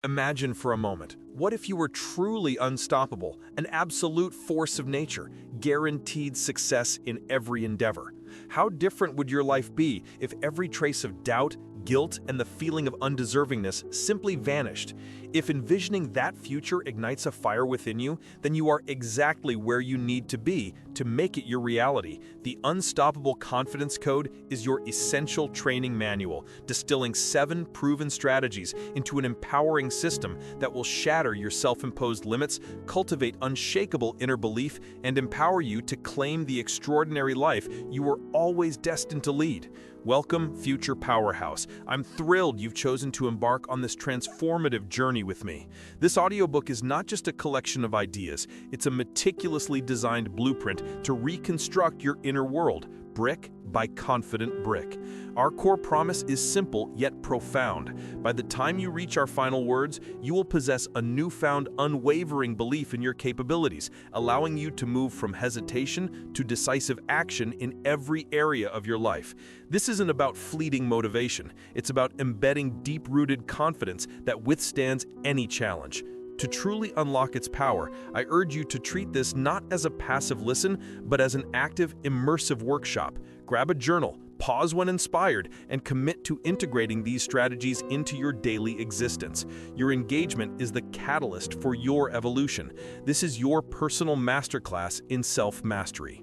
Imagine for a moment, what if you were truly unstoppable, an absolute force of nature, guaranteed success in every endeavor? How different would your life be if every trace of doubt, guilt, and the feeling of undeservingness simply vanished? If envisioning that future ignites a fire within you, then you are exactly where you need to be to make it your reality. The Unstoppable Confidence Code is your essential training manual, distilling 7 proven strategies into an empowering system that will shatter your self-imposed limits, cultivate unshakable inner belief, and empower you to claim the extraordinary life you were always destined to lead. Welcome, future powerhouse. I'm thrilled you've chosen to embark on this transformative journey with me. This audiobook is not just a collection of ideas, it's a meticulously designed blueprint to reconstruct your inner world, brick by confident brick. Our core promise is simple yet profound. By the time you reach our final words, you will possess a newfound unwavering belief in your capabilities, allowing you to move from hesitation to decisive action in every area of your life. This isn't about fleeting motivation. It's about embedding deep-rooted confidence that withstands any challenge. To truly unlock its power, I urge you to treat this not as a passive listen, but as an active, immersive workshop. Grab a journal, pause when inspired, and commit to integrating these strategies into your daily existence. Your engagement is the catalyst for your evolution. This is your personal masterclass in self-mastery.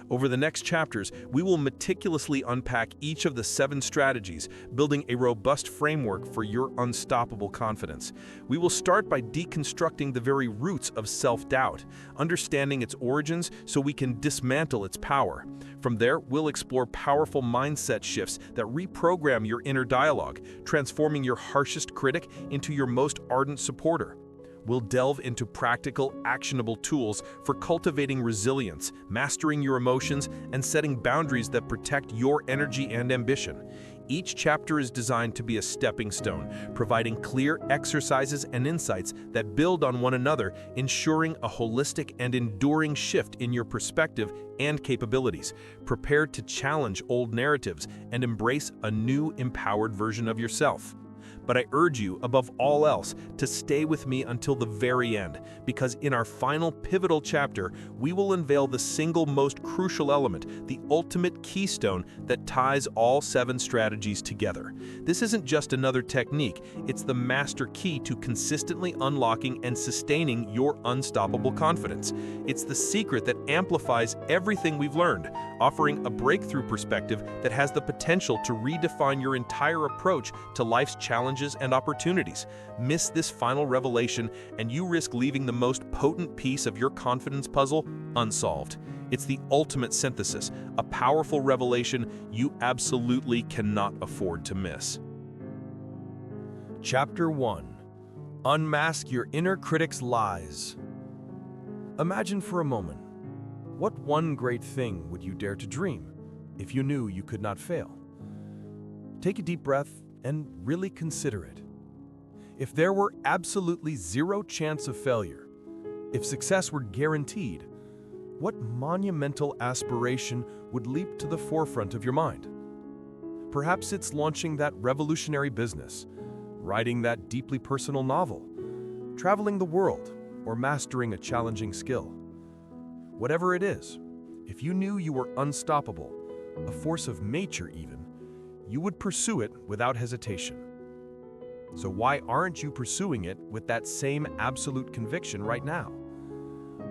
Over the next chapters, we will meticulously unpack each of the 7 strategies, building a robust framework for your unstoppable confidence. We will start by deconstructing the very roots of self-doubt, understanding its origins so we can dismantle its power. From there, we'll explore powerful mindset shifts that reprogram your inner dialogue, transforming your harshest critic into your most ardent supporter. We'll delve into practical, actionable tools for cultivating resilience, mastering your emotions, and setting boundaries that protect your energy and ambition. Each chapter is designed to be a stepping stone, providing clear exercises and insights that build on one another, ensuring a holistic and enduring shift in your perspective and capabilities. Prepare to challenge old narratives and embrace a new, empowered version of yourself. But I urge you, above all else, to stay with me until the very end, because in our final pivotal chapter, we will unveil the single most crucial element, the ultimate keystone that ties all 7 strategies together. This isn't just another technique, it's the master key to consistently unlocking and sustaining your unstoppable confidence. It's the secret that amplifies everything we've learned, offering a breakthrough perspective that has the potential to redefine your entire approach to life's challenges and opportunities. Miss this final revelation, and you risk leaving the most potent piece of your confidence puzzle unsolved. It's the ultimate synthesis, a powerful revelation you absolutely cannot afford to miss. Chapter 1. Unmask your inner critic's lies. Imagine for a moment, what one great thing would you dare to dream if you knew you could not fail? Take a deep breath and really consider it. If there were absolutely zero chance of failure, if success were guaranteed, what monumental aspiration would leap to the forefront of your mind? Perhaps it's launching that revolutionary business, writing that deeply personal novel, traveling the world, or mastering a challenging skill. Whatever it is, if you knew you were unstoppable, a force of nature even, you would pursue it without hesitation. So why aren't you pursuing it with that same absolute conviction right now?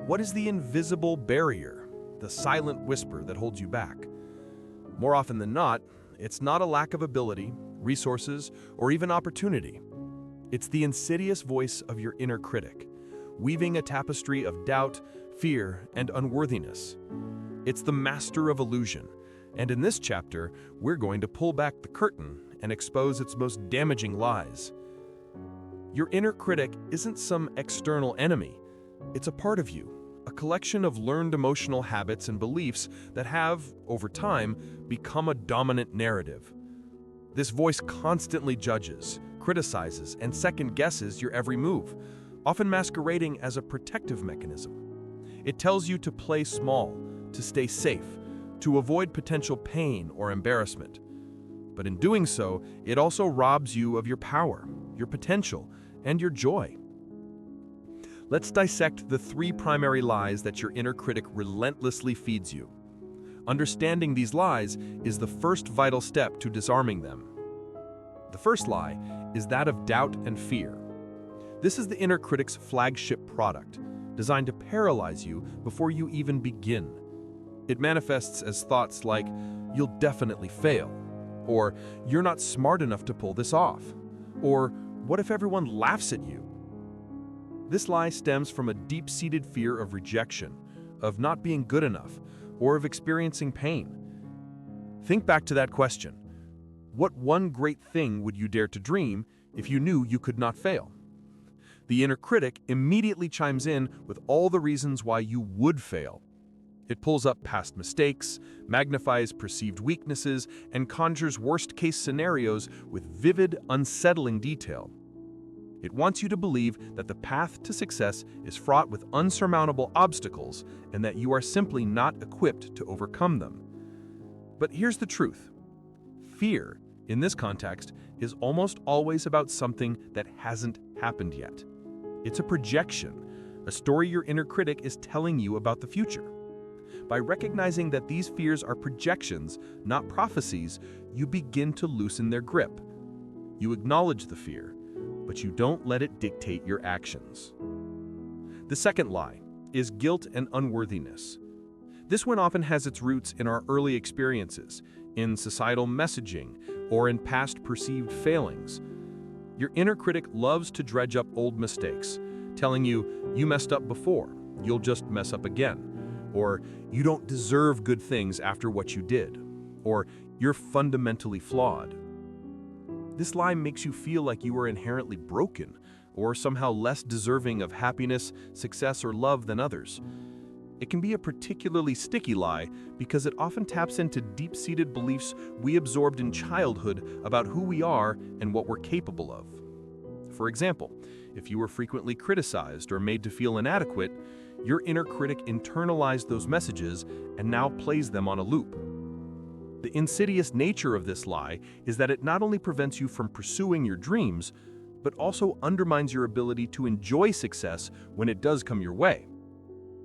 What is the invisible barrier, the silent whisper that holds you back? More often than not, it's not a lack of ability, resources, or even opportunity. It's the insidious voice of your inner critic, weaving a tapestry of doubt, fear, and unworthiness. It's the master of illusion. And in this chapter, we're going to pull back the curtain and expose its most damaging lies. Your inner critic isn't some external enemy. It's a part of you, a collection of learned emotional habits and beliefs that have, over time, become a dominant narrative. This voice constantly judges, criticizes, and second-guesses your every move, often masquerading as a protective mechanism. It tells you to play small, to stay safe, to avoid potential pain or embarrassment. But in doing so, it also robs you of your power, your potential, and your joy. Let's dissect the 3 primary lies that your inner critic relentlessly feeds you. Understanding these lies is the first vital step to disarming them. The first lie is that of doubt and fear. This is the inner critic's flagship product, designed to paralyze you before you even begin. It manifests as thoughts like, "You'll definitely fail," or "You're not smart enough to pull this off," or "What if everyone laughs at you?" This lie stems from a deep-seated fear of rejection, of not being good enough, or of experiencing pain. Think back to that question. What one great thing would you dare to dream if you knew you could not fail? The inner critic immediately chimes in with all the reasons why you would fail. It pulls up past mistakes, magnifies perceived weaknesses, and conjures worst-case scenarios with vivid, unsettling detail. It wants you to believe that the path to success is fraught with unsurmountable obstacles and that you are simply not equipped to overcome them. But here's the truth. Fear, in this context, is almost always about something that hasn't happened yet. It's a projection, a story your inner critic is telling you about the future. By recognizing that these fears are projections, not prophecies, you begin to loosen their grip. You acknowledge the fear, but you don't let it dictate your actions. The second lie is guilt and unworthiness. This one often has its roots in our early experiences, in societal messaging, or in past perceived failings. Your inner critic loves to dredge up old mistakes, telling you, "You messed up before, you'll just mess up again," or "You don't deserve good things after what you did," or "You're fundamentally flawed." This lie makes you feel like you are inherently broken, or somehow less deserving of happiness, success, or love than others. It can be a particularly sticky lie because it often taps into deep-seated beliefs we absorbed in childhood about who we are and what we're capable of. For example, if you were frequently criticized or made to feel inadequate, your inner critic internalized those messages and now plays them on a loop. The insidious nature of this lie is that it not only prevents you from pursuing your dreams, but also undermines your ability to enjoy success when it does come your way.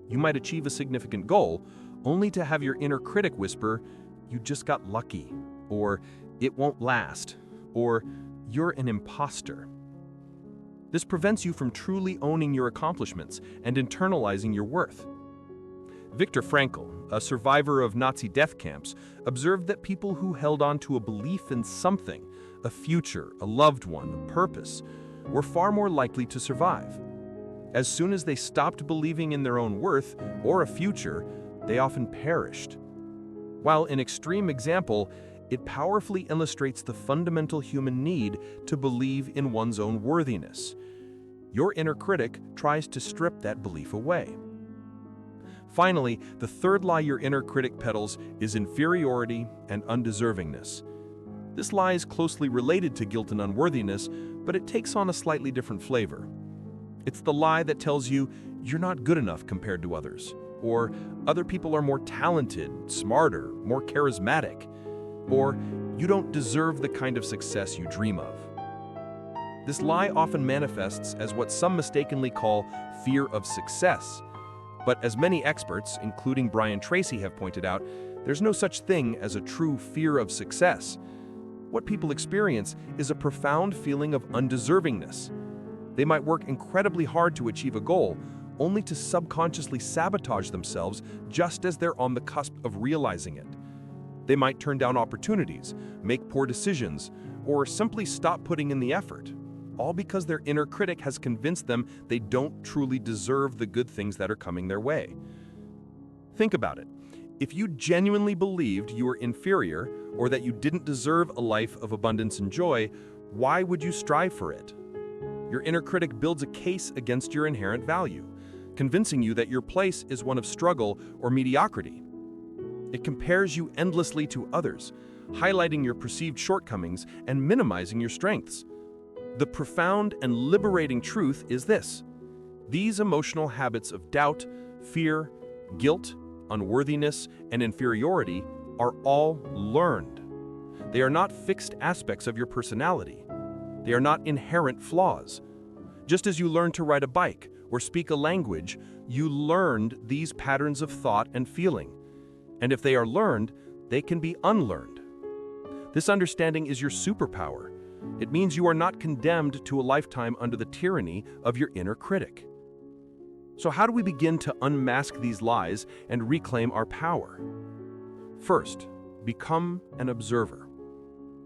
You might achieve a significant goal, only to have your inner critic whisper, "You just got lucky," or "It won't last," or "You're an imposter." This prevents you from truly owning your accomplishments and internalizing your worth. Viktor Frankl, a survivor of Nazi death camps, observed that people who held on to a belief in something, a future, a loved one, a purpose, were far more likely to survive. As soon as they stopped believing in their own worth or a future, they often perished. While an extreme example, it powerfully illustrates the fundamental human need to believe in one's own worthiness. Your inner critic tries to strip that belief away. Finally, the third lie your inner critic peddles is inferiority and undeservingness. This lie is closely related to guilt and unworthiness, but it takes on a slightly different flavor. It's the lie that tells you you're not good enough compared to others, or other people are more talented, smarter, more charismatic, or you don't deserve the kind of success you dream of. This lie often manifests as what some mistakenly call fear of success. But as many experts, including Brian Tracy, have pointed out, there's no such thing as a true fear of success. What people experience is a profound feeling of undeservingness. They might work incredibly hard to achieve a goal, only to subconsciously sabotage themselves just as they're on the cusp of realizing it. They might turn down opportunities, make poor decisions, or simply stop putting in the effort, all because their inner critic has convinced them they don't truly deserve the good things that are coming their way. Think about it. If you genuinely believed you were inferior or that you didn't deserve a life of abundance and joy, why would you strive for it? Your inner critic builds a case against your inherent value, convincing you that your place is one of struggle or mediocrity. It compares you endlessly to others, highlighting your perceived shortcomings and minimizing your strengths. The profound and liberating truth is this: these emotional habits of doubt, fear, guilt, unworthiness, and inferiority are all learned. They are not fixed aspects of your personality. They are not inherent flaws. Just as you learned to ride a bike or speak a language, you learned these patterns of thought and feeling. And if they are learned, they can be unlearned. This understanding is your superpower. It means you are not condemned to a lifetime under the tyranny of your inner critic. So how do we begin to unmask these lies and reclaim our power? First, become an observer.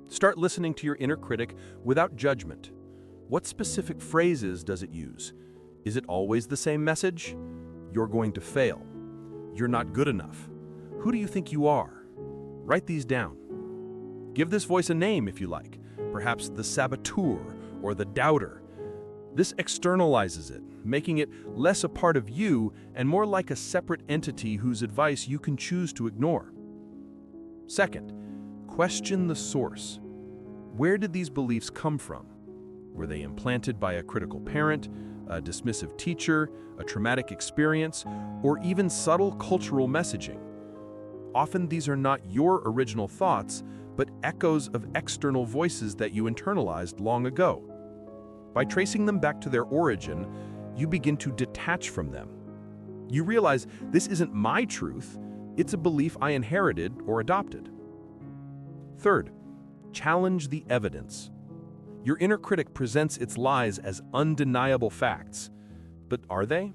Start listening to your inner critic without judgment. What specific phrases does it use? Is it always the same message? You're going to fail. You're not good enough. Who do you think you are? Write these down. Give this voice a name if you like, perhaps the saboteur or the doubter. This externalizes it, making it less a part of you and more like a separate entity whose advice you can choose to ignore. Second, question the source. Where did these beliefs come from? Were they implanted by a critical parent, a dismissive teacher, a traumatic experience, or even subtle cultural messaging? Often these are not your original thoughts, but echoes of external voices that you internalized long ago. By tracing them back to their origin, you begin to detach from them. You realize this isn't my truth, it's a belief I inherited or adopted. Third, challenge the evidence. Your inner critic presents its lies as undeniable facts. But are they?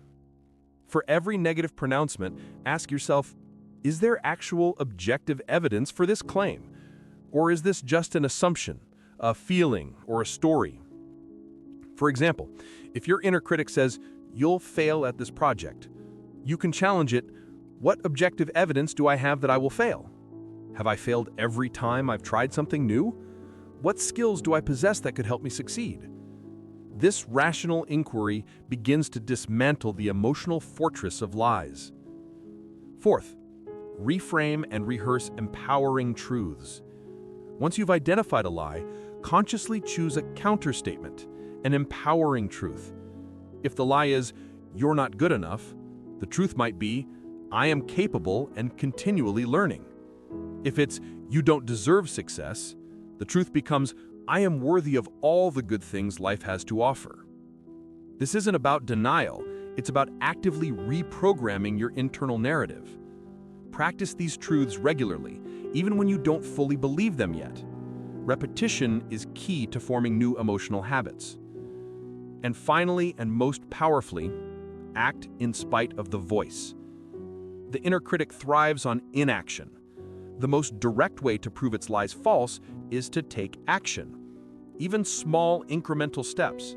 For every negative pronouncement, ask yourself, is there actual objective evidence for this claim? Or is this just an assumption, a feeling, or a story? For example, if your inner critic says, you'll fail at this project, you can challenge it, what objective evidence do I have that I will fail? Have I failed every time I've tried something new? What skills do I possess that could help me succeed? This rational inquiry begins to dismantle the emotional fortress of lies. Fourth, reframe and rehearse empowering truths. Once you've identified a lie, consciously choose a counterstatement, an empowering truth. If the lie is, you're not good enough, the truth might be, I am capable and continually learning. If it's, you don't deserve success, the truth becomes, I am worthy of all the good things life has to offer. This isn't about denial, it's about actively reprogramming your internal narrative. Practice these truths regularly, even when you don't fully believe them yet. Repetition is key to forming new emotional habits. And finally, and most powerfully, act in spite of the voice. The inner critic thrives on inaction. The most direct way to prove its lies false is to take action, even small incremental steps.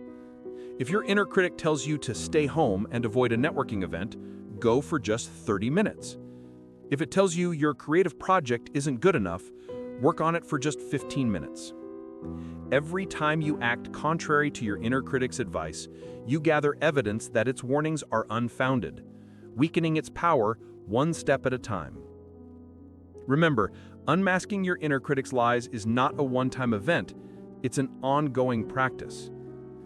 If your inner critic tells you to stay home and avoid a networking event, go for just 30 minutes. If it tells you your creative project isn't good enough, work on it for just 15 minutes. Every time you act contrary to your inner critic's advice, you gather evidence that its warnings are unfounded, weakening its power one step at a time. Remember, unmasking your inner critic's lies is not a one-time event, it's an ongoing practice.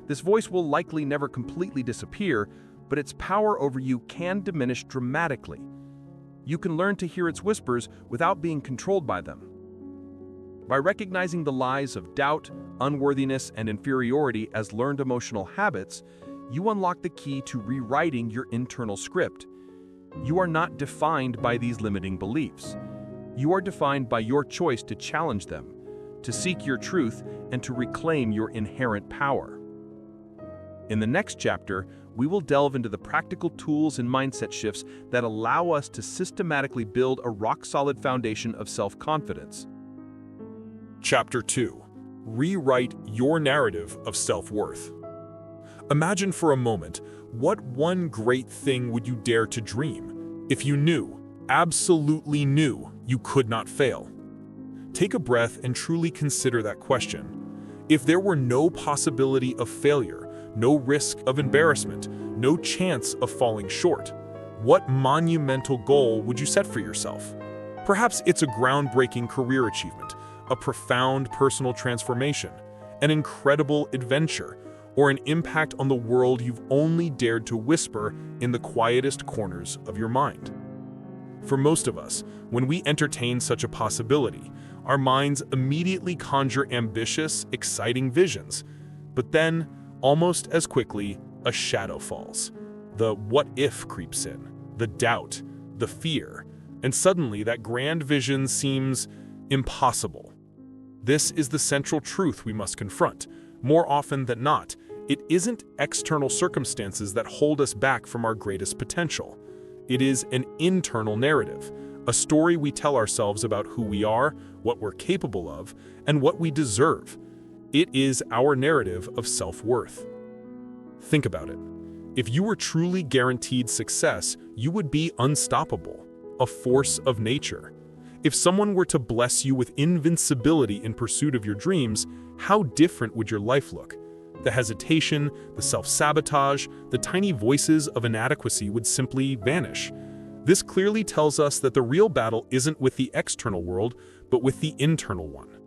This voice will likely never completely disappear, but its power over you can diminish dramatically. You can learn to hear its whispers without being controlled by them. By recognizing the lies of doubt, unworthiness, and inferiority as learned emotional habits, you unlock the key to rewriting your internal script. You are not defined by these limiting beliefs. You are defined by your choice to challenge them, to seek your truth, and to reclaim your inherent power. In the next chapter, we will delve into the practical tools and mindset shifts that allow us to systematically build a rock-solid foundation of self-confidence. Chapter 2. Rewrite your narrative of self-worth. Imagine for a moment, what one great thing would you dare to dream if you knew, absolutely knew, you could not fail? Take a breath and truly consider that question. If there were no possibility of failure, no risk of embarrassment, no chance of falling short, what monumental goal would you set for yourself? Perhaps it's a groundbreaking career achievement, a profound personal transformation, an incredible adventure, or an impact on the world you've only dared to whisper in the quietest corners of your mind. For most of us, when we entertain such a possibility, our minds immediately conjure ambitious, exciting visions. But then, almost as quickly a shadow falls. The what if creeps in, the doubt, the fear, and suddenly that grand vision seems impossible. This is the central truth we must confront. More often than not, it isn't external circumstances that hold us back from our greatest potential. It is an internal narrative, a story we tell ourselves about who we are, what we're capable of, and what we deserve. It is our narrative of self-worth. Think about it. If you were truly guaranteed success, you would be unstoppable, a force of nature. If someone were to bless you with invincibility in pursuit of your dreams, how different would your life look? The hesitation, the self-sabotage, the tiny voices of inadequacy would simply vanish. This clearly tells us that the real battle isn't with the external world, but with the internal one.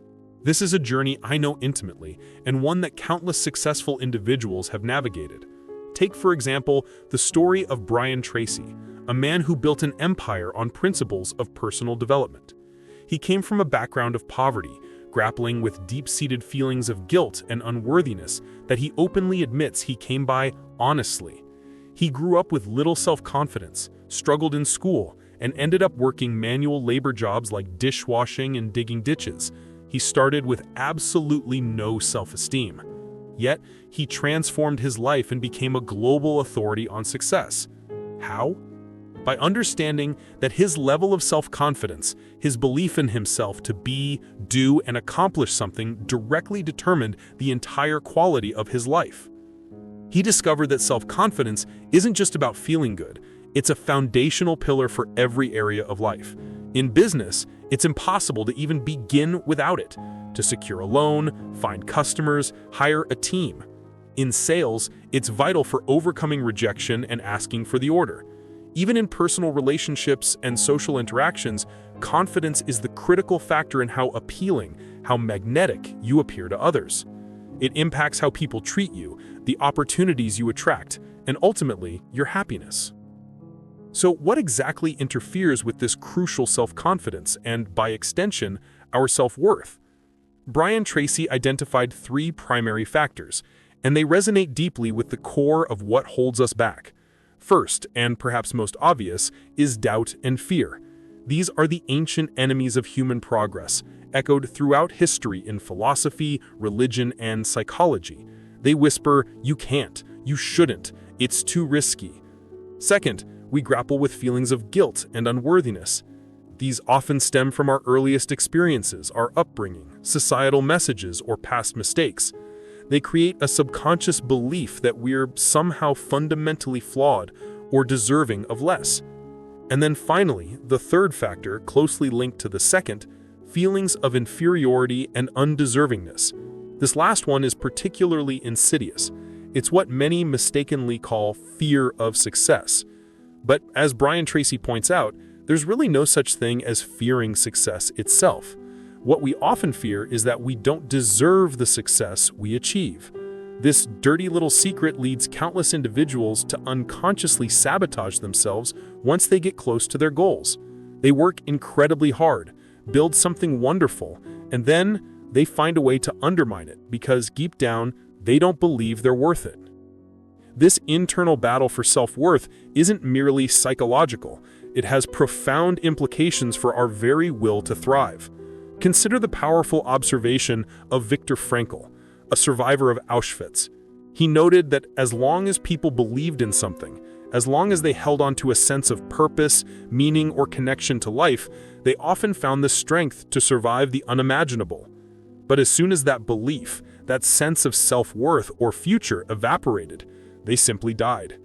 This is a journey I know intimately, and one that countless successful individuals have navigated. Take, for example, the story of Brian Tracy, a man who built an empire on principles of personal development. He came from a background of poverty, grappling with deep-seated feelings of guilt and unworthiness that he openly admits he came by honestly. He grew up with little self-confidence, struggled in school, and ended up working manual labor jobs like dishwashing and digging ditches. He started with absolutely no self-esteem. Yet, he transformed his life and became a global authority on success. How? By understanding that his level of self-confidence, his belief in himself to be, do, and accomplish something directly determined the entire quality of his life. He discovered that self-confidence isn't just about feeling good, it's a foundational pillar for every area of life. In business, it's impossible to even begin without it. To secure a loan, find customers, hire a team. In sales, it's vital for overcoming rejection and asking for the order. Even in personal relationships and social interactions, confidence is the critical factor in how appealing, how magnetic you appear to others. It impacts how people treat you, the opportunities you attract, and ultimately, your happiness. So what exactly interferes with this crucial self-confidence and, by extension, our self-worth? Brian Tracy identified 3 primary factors, and they resonate deeply with the core of what holds us back. First, and perhaps most obvious, is doubt and fear. These are the ancient enemies of human progress, echoed throughout history in philosophy, religion, and psychology. They whisper, "You can't, you shouldn't, it's too risky." Second, we grapple with feelings of guilt and unworthiness. These often stem from our earliest experiences, our upbringing, societal messages, or past mistakes. They create a subconscious belief that we're somehow fundamentally flawed or deserving of less. And then finally, the third factor, closely linked to the second, feelings of inferiority and undeservingness. This last one is particularly insidious. It's what many mistakenly call fear of success. But as Brian Tracy points out, there's really no such thing as fearing success itself. What we often fear is that we don't deserve the success we achieve. This dirty little secret leads countless individuals to unconsciously sabotage themselves once they get close to their goals. They work incredibly hard, build something wonderful, and then they find a way to undermine it because deep down, they don't believe they're worth it. This internal battle for self-worth isn't merely psychological. It has profound implications for our very will to thrive. Consider the powerful observation of Viktor Frankl, a survivor of Auschwitz. He noted that as long as people believed in something, as long as they held on to a sense of purpose, meaning, or connection to life, they often found the strength to survive the unimaginable. But as soon as that belief, that sense of self-worth or future evaporated, they simply died.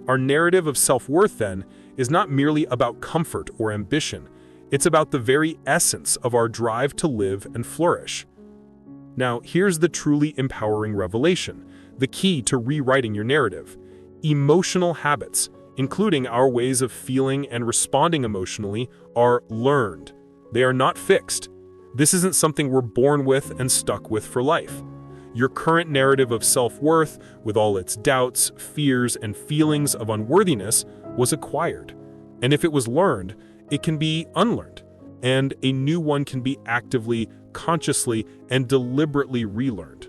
Our narrative of self-worth, then, is not merely about comfort or ambition. It's about the very essence of our drive to live and flourish. Now, here's the truly empowering revelation, the key to rewriting your narrative. Emotional habits, including our ways of feeling and responding emotionally, are learned. They are not fixed. This isn't something we're born with and stuck with for life. Your current narrative of self-worth, with all its doubts, fears, and feelings of unworthiness, was acquired. And if it was learned, it can be unlearned, and a new one can be actively, consciously, and deliberately relearned.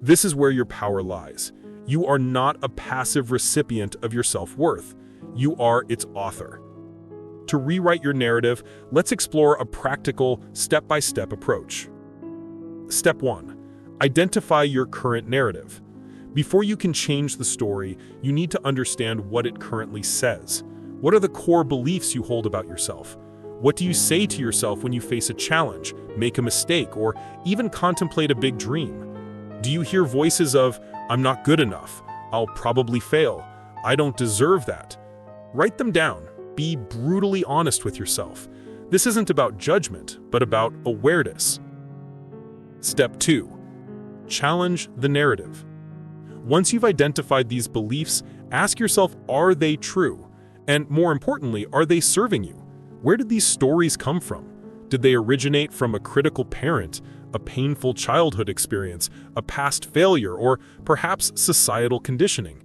This is where your power lies. You are not a passive recipient of your self-worth. You are its author. To rewrite your narrative, let's explore a practical, step-by-step approach. Step 1. Identify your current narrative. Before you can change the story, you need to understand what it currently says. What are the core beliefs you hold about yourself? What do you say to yourself when you face a challenge, make a mistake, or even contemplate a big dream? Do you hear voices of, "I'm not good enough, I'll probably fail, I don't deserve that"? Write them down. Be brutally honest with yourself. This isn't about judgment, but about awareness. Step 2. Challenge the narrative. Once you've identified these beliefs, ask yourself, are they true? And more importantly, are they serving you? Where did these stories come from? Did they originate from a critical parent, a painful childhood experience, a past failure, or perhaps societal conditioning?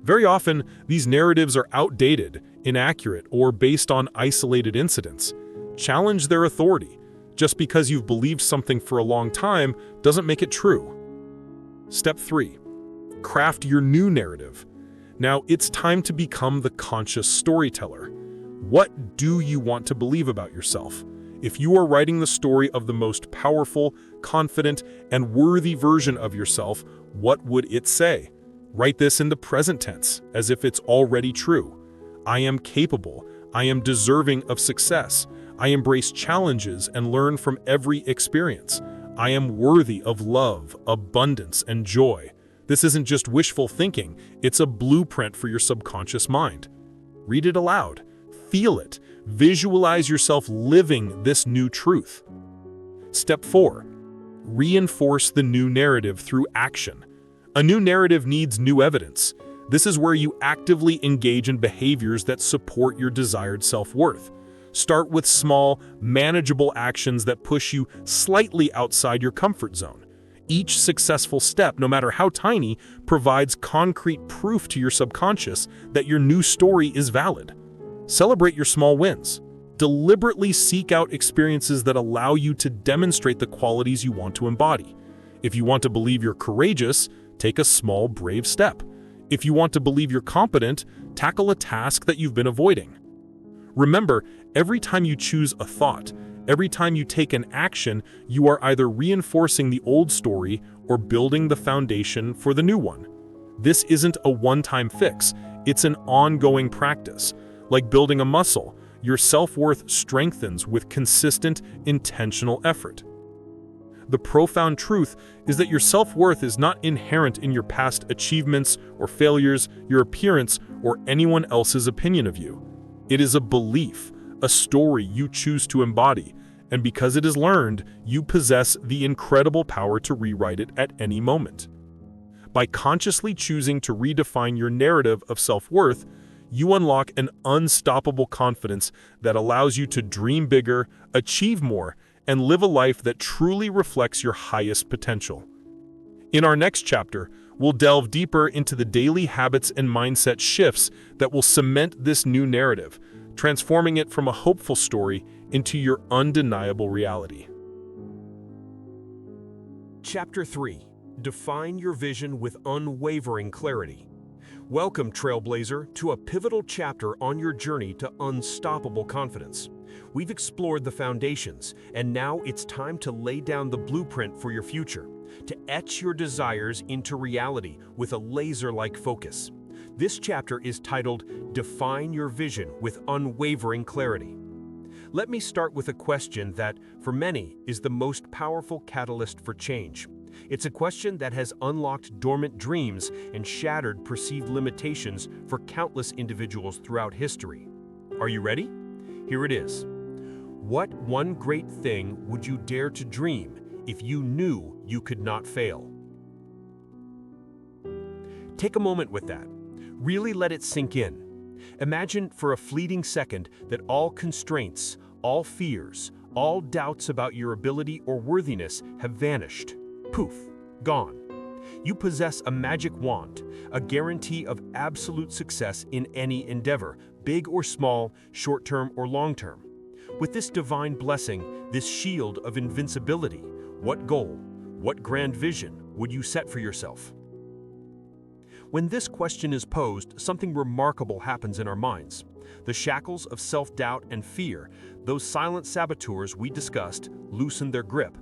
Very often, these narratives are outdated, inaccurate, or based on isolated incidents. Challenge their authority. Just because you've believed something for a long time doesn't make it true. Step 3. Craft your new narrative. Now, it's time to become the conscious storyteller. What do you want to believe about yourself? If you are writing the story of the most powerful, confident, and worthy version of yourself, what would it say? Write this in the present tense, as if it's already true. I am capable. I am deserving of success. I embrace challenges and learn from every experience. I am worthy of love, abundance, and joy. This isn't just wishful thinking, it's a blueprint for your subconscious mind. Read it aloud. Feel it. Visualize yourself living this new truth. Step 4. Reinforce the new narrative through action. A new narrative needs new evidence. This is where you actively engage in behaviors that support your desired self-worth. Start with small, manageable actions that push you slightly outside your comfort zone. Each successful step, no matter how tiny, provides concrete proof to your subconscious that your new story is valid. Celebrate your small wins. Deliberately seek out experiences that allow you to demonstrate the qualities you want to embody. If you want to believe you're courageous, take a small, brave step. If you want to believe you're competent, tackle a task that you've been avoiding. Remember, every time you choose a thought, every time you take an action, you are either reinforcing the old story or building the foundation for the new one. This isn't a one-time fix, it's an ongoing practice. Like building a muscle, your self-worth strengthens with consistent, intentional effort. The profound truth is that your self-worth is not inherent in your past achievements or failures, your appearance, or anyone else's opinion of you. It is a belief, a story you choose to embody, and because it is learned, you possess the incredible power to rewrite it at any moment. By consciously choosing to redefine your narrative of self-worth, you unlock an unstoppable confidence that allows you to dream bigger, achieve more, and live a life that truly reflects your highest potential. In our next chapter, we'll delve deeper into the daily habits and mindset shifts that will cement this new narrative, transforming it from a hopeful story into your undeniable reality. Chapter 3. Define your vision with unwavering clarity. Welcome, Trailblazer, to a pivotal chapter on your journey to unstoppable confidence. We've explored the foundations, and now it's time to lay down the blueprint for your future, to etch your desires into reality with a laser-like focus. This chapter is titled, Define Your Vision with Unwavering Clarity. Let me start with a question that, for many, is the most powerful catalyst for change. It's a question that has unlocked dormant dreams and shattered perceived limitations for countless individuals throughout history. Are you ready? Here it is. What one great thing would you dare to dream if you knew you could not fail? Take a moment with that. Really let it sink in. Imagine for a fleeting second that all constraints, all fears, all doubts about your ability or worthiness have vanished. Poof, gone. You possess a magic wand, a guarantee of absolute success in any endeavor, big or small, short-term or long-term. With this divine blessing, this shield of invincibility, what goal, what grand vision, would you set for yourself? When this question is posed, something remarkable happens in our minds. The shackles of self-doubt and fear, those silent saboteurs we discussed, loosen their grip.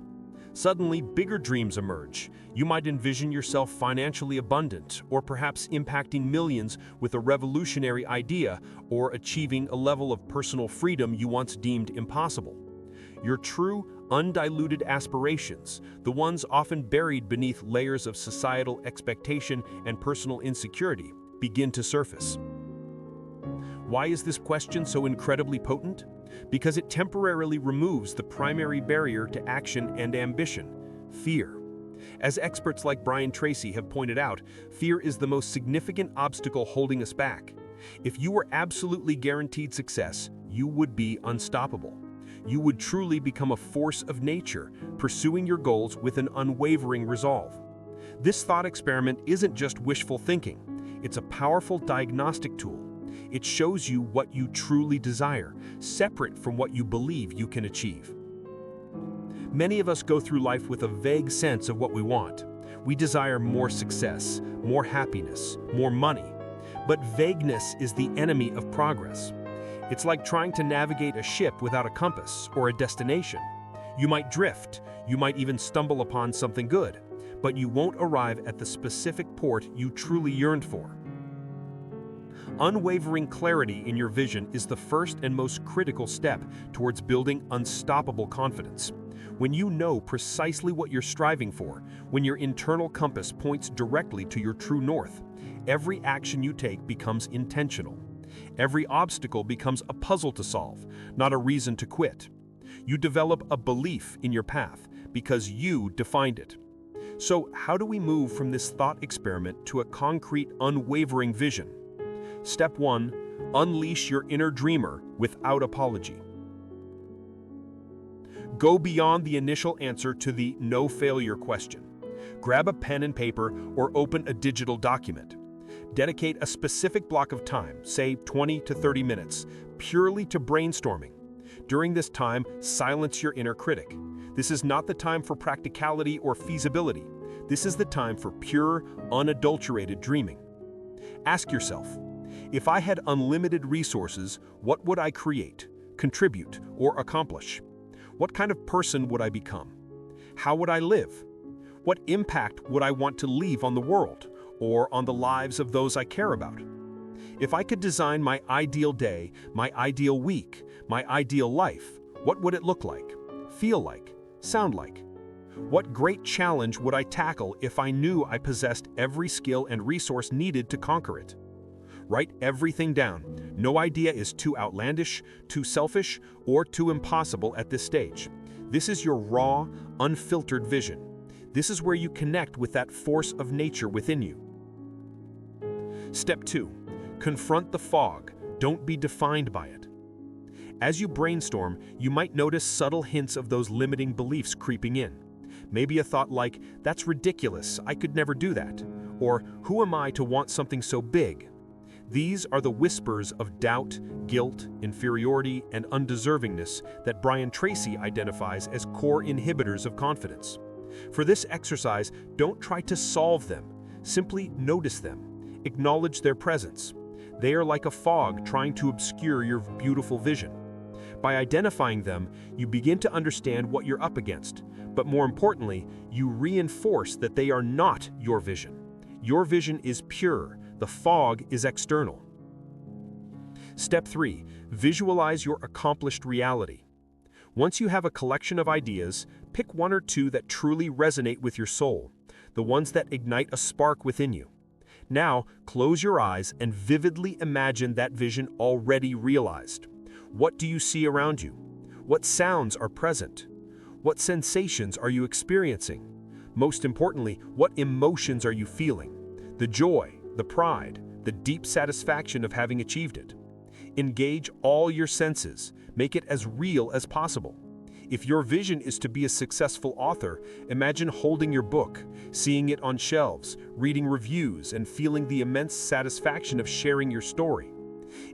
Suddenly, bigger dreams emerge. You might envision yourself financially abundant, or perhaps impacting millions with a revolutionary idea, or achieving a level of personal freedom you once deemed impossible. Your true, undiluted aspirations, the ones often buried beneath layers of societal expectation and personal insecurity, begin to surface. Why is this question so incredibly potent? Because it temporarily removes the primary barrier to action and ambition: fear. As experts like Brian Tracy have pointed out, fear is the most significant obstacle holding us back. If you were absolutely guaranteed success, you would be unstoppable. You would truly become a force of nature, pursuing your goals with an unwavering resolve. This thought experiment isn't just wishful thinking. It's a powerful diagnostic tool. It shows you what you truly desire, separate from what you believe you can achieve. Many of us go through life with a vague sense of what we want. We desire more success, more happiness, more money. But vagueness is the enemy of progress. It's like trying to navigate a ship without a compass or a destination. You might drift, you might even stumble upon something good, but you won't arrive at the specific port you truly yearned for. Unwavering clarity in your vision is the first and most critical step towards building unstoppable confidence. When you know precisely what you're striving for, when your internal compass points directly to your true north, every action you take becomes intentional. Every obstacle becomes a puzzle to solve, not a reason to quit. You develop a belief in your path because you defined it. So, how do we move from this thought experiment to a concrete, unwavering vision? Step 1. Unleash your inner dreamer without apology. Go beyond the initial answer to the no failure question. Grab a pen and paper or open a digital document. Dedicate a specific block of time, say 20 to 30 minutes, purely to brainstorming. During this time, silence your inner critic. This is not the time for practicality or feasibility. This is the time for pure, unadulterated dreaming. Ask yourself, if I had unlimited resources, what would I create, contribute, or accomplish? What kind of person would I become? How would I live? What impact would I want to leave on the world, or on the lives of those I care about? If I could design my ideal day, my ideal week, my ideal life, what would it look like, feel like, sound like? What great challenge would I tackle if I knew I possessed every skill and resource needed to conquer it? Write everything down. No idea is too outlandish, too selfish, or too impossible at this stage. This is your raw, unfiltered vision. This is where you connect with that force of nature within you. Step 2. Confront the fog. Don't be defined by it. As you brainstorm, you might notice subtle hints of those limiting beliefs creeping in. Maybe a thought like, "That's ridiculous, I could never do that," or "Who am I to want something so big?" These are the whispers of doubt, guilt, inferiority, and undeservingness that Brian Tracy identifies as core inhibitors of confidence. For this exercise, don't try to solve them. Simply notice them. Acknowledge their presence. They are like a fog trying to obscure your beautiful vision. By identifying them, you begin to understand what you're up against, but more importantly, you reinforce that they are not your vision. Your vision is pure. The fog is external. Step 3. Visualize your accomplished reality. Once you have a collection of ideas, pick one or two that truly resonate with your soul, the ones that ignite a spark within you. Now, close your eyes and vividly imagine that vision already realized. What do you see around you? What sounds are present? What sensations are you experiencing? Most importantly, what emotions are you feeling? The joy, the pride, the deep satisfaction of having achieved it. Engage all your senses. Make it as real as possible. If your vision is to be a successful author, imagine holding your book, seeing it on shelves, reading reviews, and feeling the immense satisfaction of sharing your story.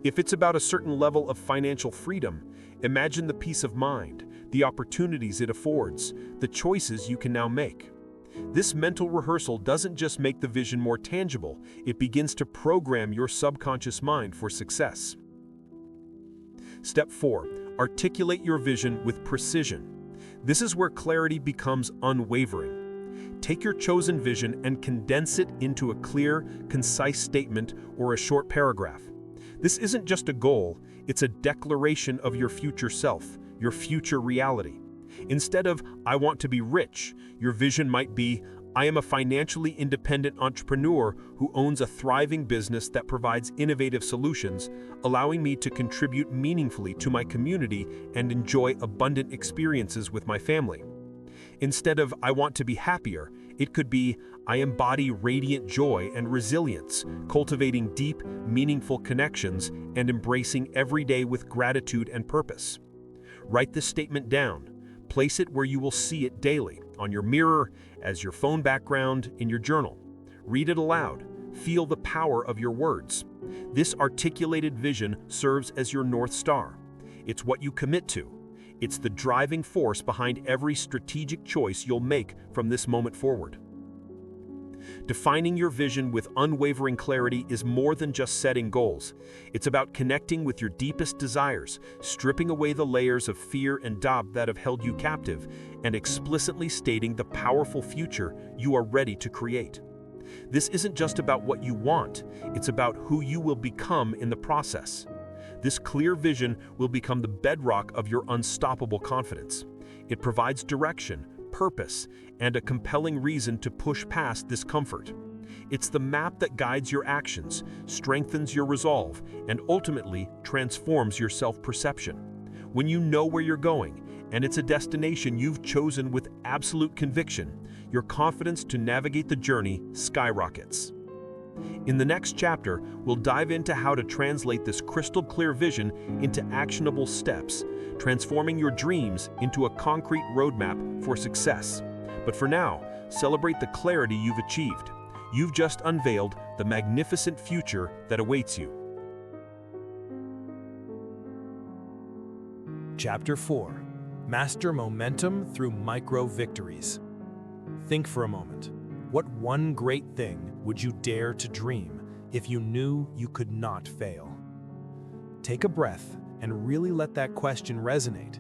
If it's about a certain level of financial freedom, imagine the peace of mind, the opportunities it affords, the choices you can now make. This mental rehearsal doesn't just make the vision more tangible, it begins to program your subconscious mind for success. Step 4. Articulate your vision with precision. This is where clarity becomes unwavering. Take your chosen vision and condense it into a clear, concise statement or a short paragraph. This isn't just a goal, it's a declaration of your future self, your future reality. Instead of, "I want to be rich," your vision might be, "I am a financially independent entrepreneur who owns a thriving business that provides innovative solutions, allowing me to contribute meaningfully to my community and enjoy abundant experiences with my family." Instead of, "I want to be happier," it could be, "I embody radiant joy and resilience, cultivating deep, meaningful connections and embracing every day with gratitude and purpose." Write this statement down. Place it where you will see it daily, on your mirror, as your phone background, in your journal. Read it aloud. Feel the power of your words. This articulated vision serves as your North Star. It's what you commit to. It's the driving force behind every strategic choice you'll make from this moment forward. Defining your vision with unwavering clarity is more than just setting goals. It's about connecting with your deepest desires, stripping away the layers of fear and doubt that have held you captive, and explicitly stating the powerful future you are ready to create. This isn't just about what you want, it's about who you will become in the process. This clear vision will become the bedrock of your unstoppable confidence. It provides direction, purpose, and a compelling reason to push past discomfort. It's the map that guides your actions, strengthens your resolve, and ultimately transforms your self-perception. When you know where you're going, and it's a destination you've chosen with absolute conviction, your confidence to navigate the journey skyrockets. In the next chapter, we'll dive into how to translate this crystal-clear vision into actionable steps, transforming your dreams into a concrete roadmap for success. But for now, celebrate the clarity you've achieved. You've just unveiled the magnificent future that awaits you. Chapter 4. Master momentum through micro-victories. Think for a moment. What one great thing would you dare to dream if you knew you could not fail? Take a breath and really let that question resonate.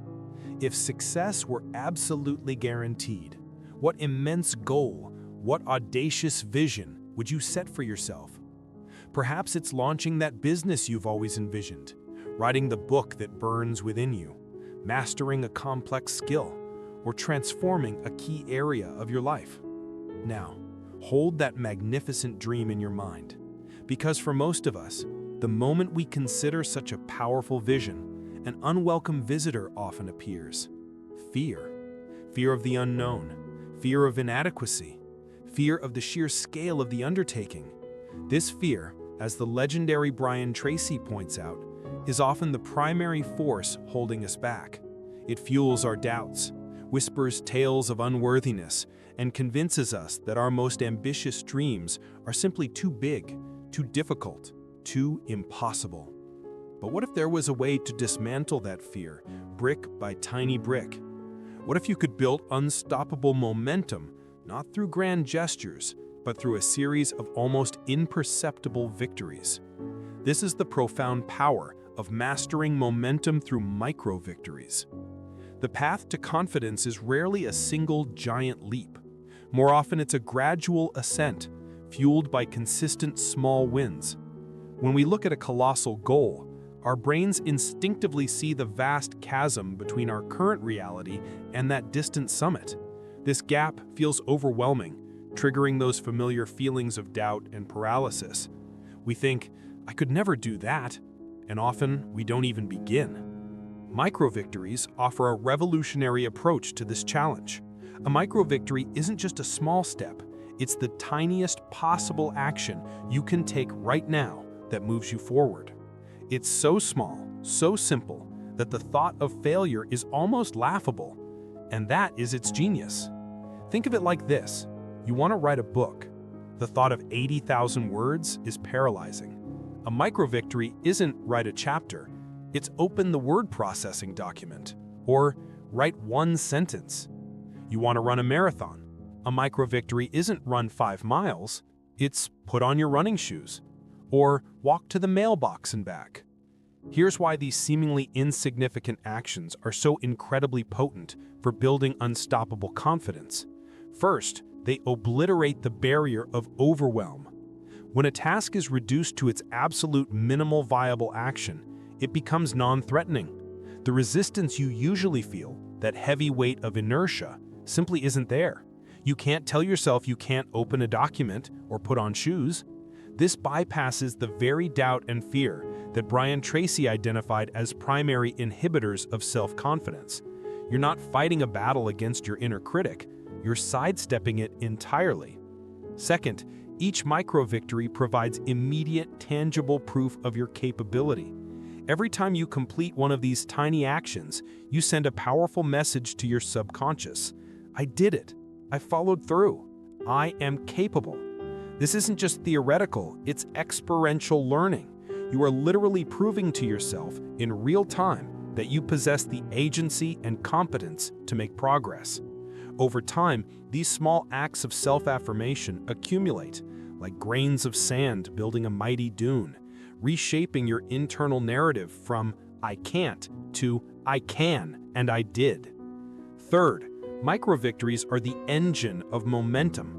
If success were absolutely guaranteed, what immense goal, what audacious vision would you set for yourself? Perhaps it's launching that business you've always envisioned, writing the book that burns within you, mastering a complex skill, or transforming a key area of your life. Now, hold that magnificent dream in your mind, because for most of us, the moment we consider such a powerful vision, an unwelcome visitor often appears. Fear. Fear of the unknown, fear of inadequacy, fear of the sheer scale of the undertaking. This fear, as the legendary Brian Tracy points out, is often the primary force holding us back. It fuels our doubts, whispers tales of unworthiness, and convinces us that our most ambitious dreams are simply too big, too difficult, too impossible. But what if there was a way to dismantle that fear, brick by tiny brick? What if you could build unstoppable momentum, not through grand gestures, but through a series of almost imperceptible victories? This is the profound power of mastering momentum through micro-victories. The path to confidence is rarely a single giant leap. More often, it's a gradual ascent, fueled by consistent small wins. When we look at a colossal goal, our brains instinctively see the vast chasm between our current reality and that distant summit. This gap feels overwhelming, triggering those familiar feelings of doubt and paralysis. We think, "I could never do that," and often we don't even begin. Micro-victories offer a revolutionary approach to this challenge. A micro-victory isn't just a small step, it's the tiniest possible action you can take right now that moves you forward. It's so small, so simple, that the thought of failure is almost laughable, and that is its genius. Think of it like this. You want to write a book. The thought of 80,000 words is paralyzing. A micro-victory isn't write a chapter, it's open the word processing document, or write one sentence. You want to run a marathon. a micro-victory isn't run 5 miles, it's put on your running shoes, or walk to the mailbox and back. Here's why these seemingly insignificant actions are so incredibly potent for building unstoppable confidence. First, they obliterate the barrier of overwhelm. When a task is reduced to its absolute minimal viable action, it becomes non-threatening. The resistance you usually feel, that heavy weight of inertia, simply isn't there. You can't tell yourself you can't open a document or put on shoes. This bypasses the very doubt and fear that Brian Tracy identified as primary inhibitors of self-confidence. You're not fighting a battle against your inner critic, you're sidestepping it entirely. Second, each micro-victory provides immediate, tangible proof of your capability. Every time you complete one of these tiny actions, you send a powerful message to your subconscious. I did it. I followed through. I am capable. This isn't just theoretical, it's experiential learning. You are literally proving to yourself in real time that you possess the agency and competence to make progress. Over time, these small acts of self-affirmation accumulate, like grains of sand building a mighty dune, reshaping your internal narrative from "I can't" to "I can" and "I did." Third, micro-victories are the engine of momentum.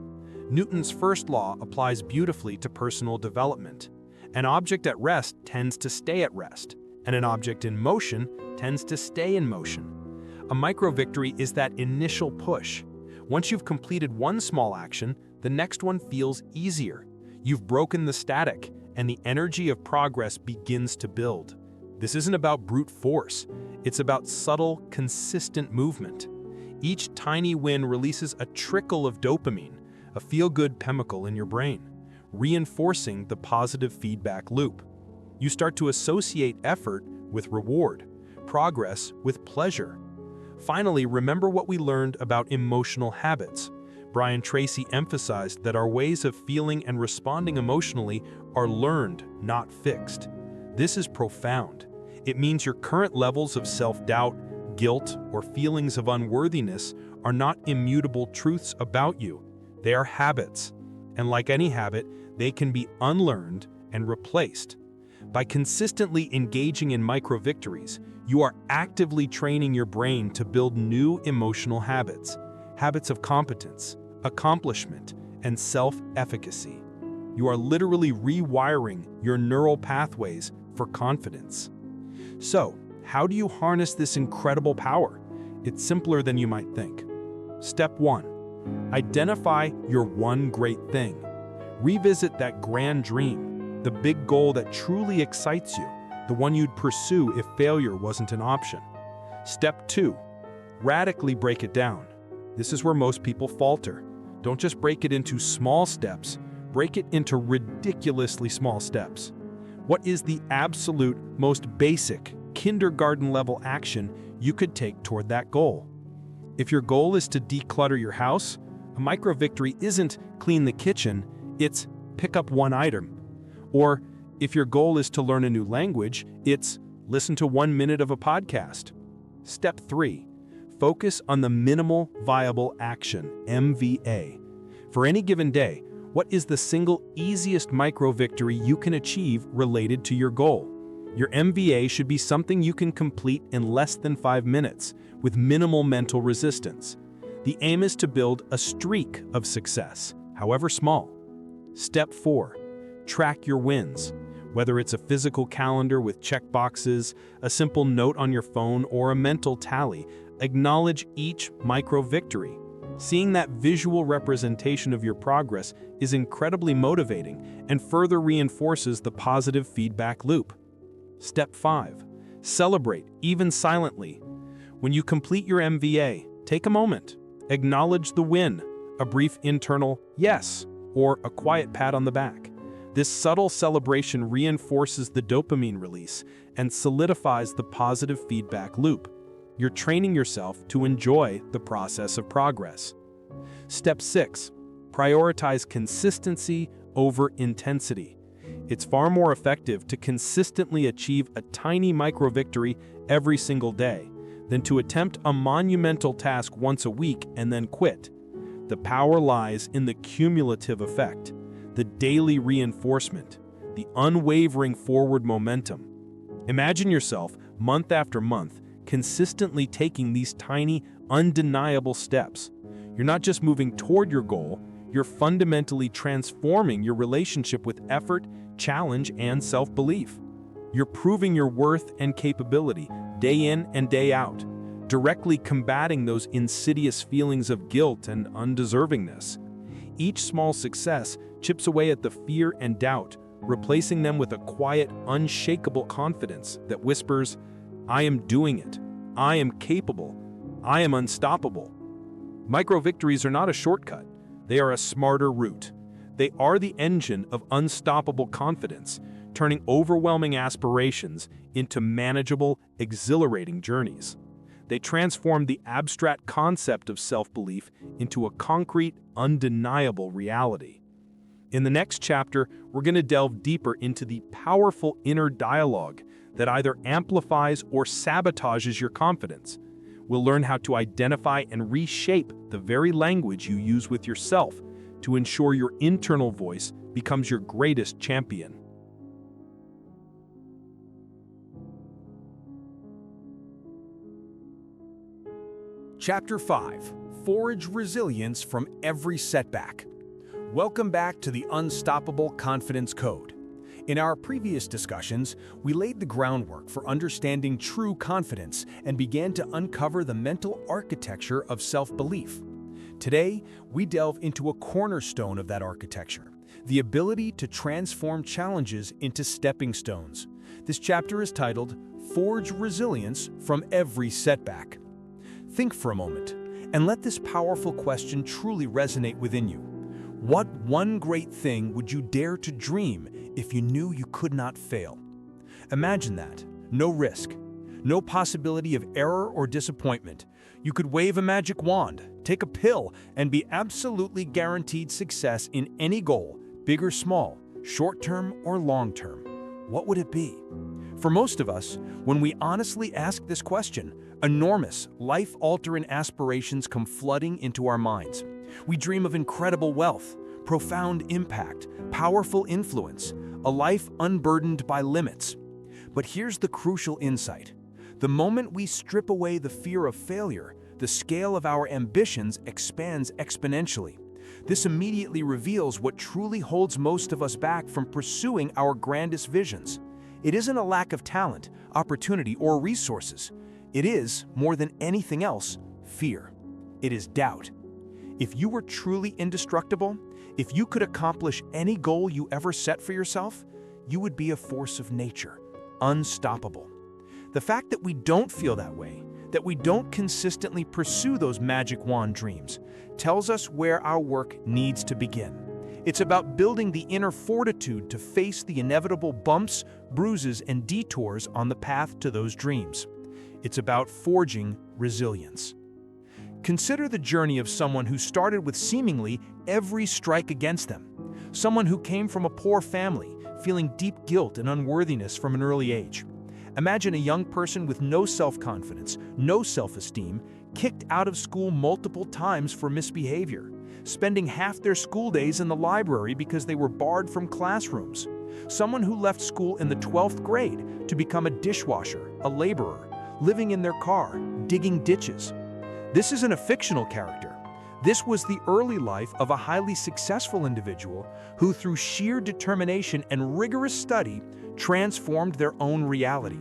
Newton's first law applies beautifully to personal development. An object at rest tends to stay at rest, and an object in motion tends to stay in motion. A micro-victory is that initial push. Once you've completed one small action, the next one feels easier. You've broken the static, and the energy of progress begins to build. This isn't about brute force. It's about subtle, consistent movement. Each tiny win releases a trickle of dopamine, a feel-good chemical in your brain, reinforcing the positive feedback loop. You start to associate effort with reward, progress with pleasure. Finally, remember what we learned about emotional habits. Brian Tracy emphasized that our ways of feeling and responding emotionally are learned, not fixed. This is profound. It means your current levels of self-doubt, guilt, or feelings of unworthiness are not immutable truths about you. They are habits, and like any habit, they can be unlearned and replaced. By consistently engaging in micro-victories, you are actively training your brain to build new emotional habits, habits of competence, accomplishment, and self-efficacy. You are literally rewiring your neural pathways for confidence. So, how do you harness this incredible power? It's simpler than you might think. Step 1. Identify your one great thing. Revisit that grand dream, the big goal that truly excites you, the one you'd pursue if failure wasn't an option. Step 2. Radically break it down. This is where most people falter. Don't just break it into small steps, break it into ridiculously small steps. What is the absolute most basic, kindergarten-level action you could take toward that goal? If your goal is to declutter your house, a micro-victory isn't clean the kitchen, it's pick up one item. Or if your goal is to learn a new language, it's listen to 1 minute of a podcast. Step 3. Focus on the minimal viable action, MVA. For any given day, what is the single easiest micro-victory you can achieve related to your goal? Your MVA should be something you can complete in less than 5 minutes, with minimal mental resistance. The aim is to build a streak of success, however small. Step 4. Track your wins. Whether it's a physical calendar with checkboxes, a simple note on your phone, or a mental tally, acknowledge each micro-victory. Seeing that visual representation of your progress is incredibly motivating and further reinforces the positive feedback loop. Step 5. Celebrate, even silently. When you complete your MVA, take a moment. Acknowledge the win, a brief internal yes, or a quiet pat on the back. This subtle celebration reinforces the dopamine release and solidifies the positive feedback loop. You're training yourself to enjoy the process of progress. Step 6. Prioritize consistency over intensity. It's far more effective to consistently achieve a tiny micro-victory every single day than to attempt a monumental task once a week and then quit. The power lies in the cumulative effect, the daily reinforcement, the unwavering forward momentum. Imagine yourself, month after month, consistently taking these tiny, undeniable steps. You're not just moving toward your goal, you're fundamentally transforming your relationship with effort, challenge, and self-belief. You're proving your worth and capability day in and day out, directly combating those insidious feelings of guilt and undeservingness. Each small success chips away at the fear and doubt, replacing them with a quiet, unshakable confidence that whispers, "I am doing it. I am capable. I am unstoppable." Micro-victories are not a shortcut. They are a smarter route. They are the engine of unstoppable confidence, turning overwhelming aspirations into manageable, exhilarating journeys. They transform the abstract concept of self-belief into a concrete, undeniable reality. In the next chapter, we're going to delve deeper into the powerful inner dialogue that either amplifies or sabotages your confidence. We'll learn how to identify and reshape the very language you use with yourself to ensure your internal voice becomes your greatest champion. Chapter 5. Forge resilience from every setback. Welcome back to the Unstoppable Confidence Code. In our previous discussions, we laid the groundwork for understanding true confidence and began to uncover the mental architecture of self-belief. Today, we delve into a cornerstone of that architecture, the ability to transform challenges into stepping stones. This chapter is titled, Forge Resilience from Every Setback. Think for a moment, and let this powerful question truly resonate within you. What one great thing would you dare to dream if you knew you could not fail? Imagine that. No risk, no possibility of error or disappointment. You could wave a magic wand, take a pill, and be absolutely guaranteed success in any goal, big or small, short-term or long-term. What would it be? For most of us, when we honestly ask this question, enormous, life-altering aspirations come flooding into our minds. We dream of incredible wealth, profound impact, powerful influence, a life unburdened by limits. But here's the crucial insight. The moment we strip away the fear of failure, the scale of our ambitions expands exponentially. This immediately reveals what truly holds most of us back from pursuing our grandest visions. It isn't a lack of talent, opportunity, or resources. It is, more than anything else, fear. It is doubt. If you were truly indestructible, if you could accomplish any goal you ever set for yourself, you would be a force of nature, unstoppable. The fact that we don't feel that way, that we don't consistently pursue those magic wand dreams, tells us where our work needs to begin. It's about building the inner fortitude to face the inevitable bumps, bruises, and detours on the path to those dreams. It's about forging resilience. Consider the journey of someone who started with seemingly every strike against them. Someone who came from a poor family, feeling deep guilt and unworthiness from an early age. Imagine a young person with no self-confidence, no self-esteem, kicked out of school multiple times for misbehavior, spending half their school days in the library because they were barred from classrooms. Someone who left school in the 12th grade to become a dishwasher, a laborer, living in their car, digging ditches. This isn't a fictional character. This was the early life of a highly successful individual who, through sheer determination and rigorous study, transformed their own reality.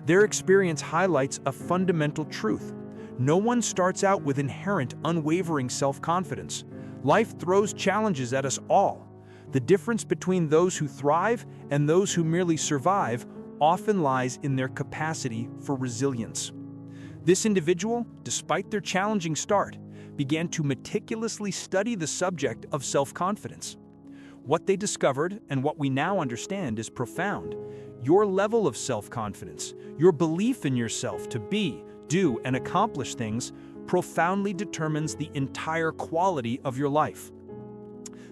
Their experience highlights a fundamental truth. No one starts out with inherent, unwavering self-confidence. Life throws challenges at us all. The difference between those who thrive and those who merely survive often lies in their capacity for resilience. This individual, despite their challenging start, began to meticulously study the subject of self-confidence. What they discovered, and what we now understand, is profound. Your level of self-confidence, your belief in yourself to be, do, and accomplish things profoundly determines the entire quality of your life.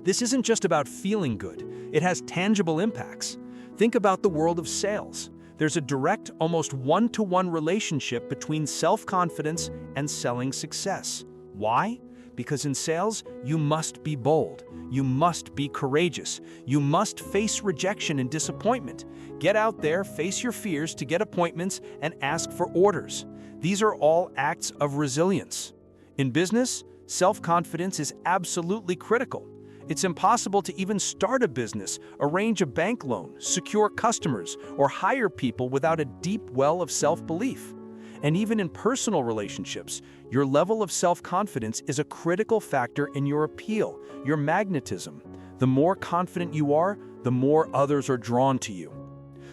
This isn't just about feeling good. It has tangible impacts. Think about the world of sales. There's a direct, almost one-to-one relationship between self-confidence and selling success. Why? Because in sales, you must be bold. You must be courageous. You must face rejection and disappointment. Get out there, face your fears to get appointments, and ask for orders. These are all acts of resilience. In business, self-confidence is absolutely critical. It's impossible to even start a business, arrange a bank loan, secure customers, or hire people without a deep well of self-belief. And even in personal relationships, your level of self-confidence is a critical factor in your appeal, your magnetism. The more confident you are, the more others are drawn to you.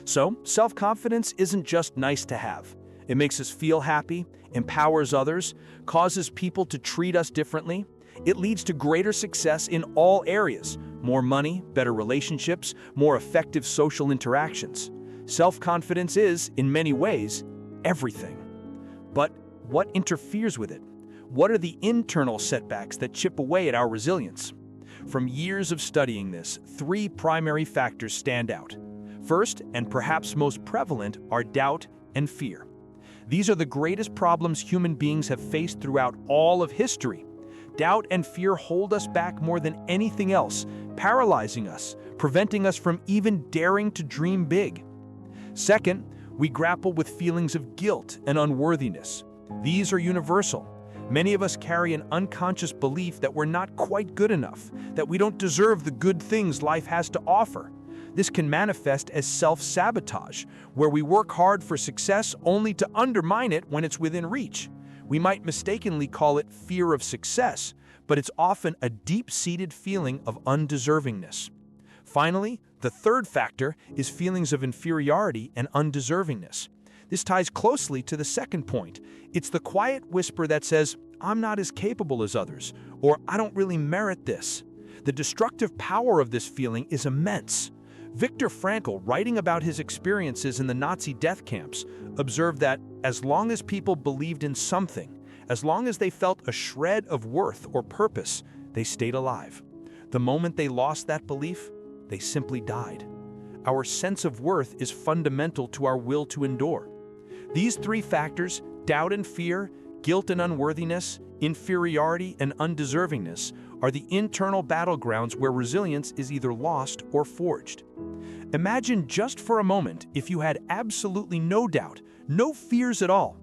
So, self-confidence isn't just nice to have. It makes us feel happy, empowers others, causes people to treat us differently. It leads to greater success in all areas: more money, better relationships, more effective social interactions. Self-confidence is, in many ways, everything. But what interferes with it? What are the internal setbacks that chip away at our resilience? From years of studying this, 3 primary factors stand out. First, and perhaps most prevalent, are doubt and fear. These are the greatest problems human beings have faced throughout all of history. Doubt and fear hold us back more than anything else, paralyzing us, preventing us from even daring to dream big. Second, we grapple with feelings of guilt and unworthiness. These are universal. Many of us carry an unconscious belief that we're not quite good enough, that we don't deserve the good things life has to offer. This can manifest as self-sabotage, where we work hard for success only to undermine it when it's within reach. We might mistakenly call it fear of success, but it's often a deep-seated feeling of undeservingness. Finally, the third factor is feelings of inferiority and undeservingness. This ties closely to the second point. It's the quiet whisper that says, "I'm not as capable as others," or "I don't really merit this." The destructive power of this feeling is immense. Viktor Frankl, writing about his experiences in the Nazi death camps, observed that as long as people believed in something, as long as they felt a shred of worth or purpose, they stayed alive. The moment they lost that belief, they simply died. Our sense of worth is fundamental to our will to endure. These 3 factors, doubt and fear, guilt and unworthiness, inferiority and undeservingness, are the internal battlegrounds where resilience is either lost or forged. Imagine just for a moment if you had absolutely no doubt, no fears at all.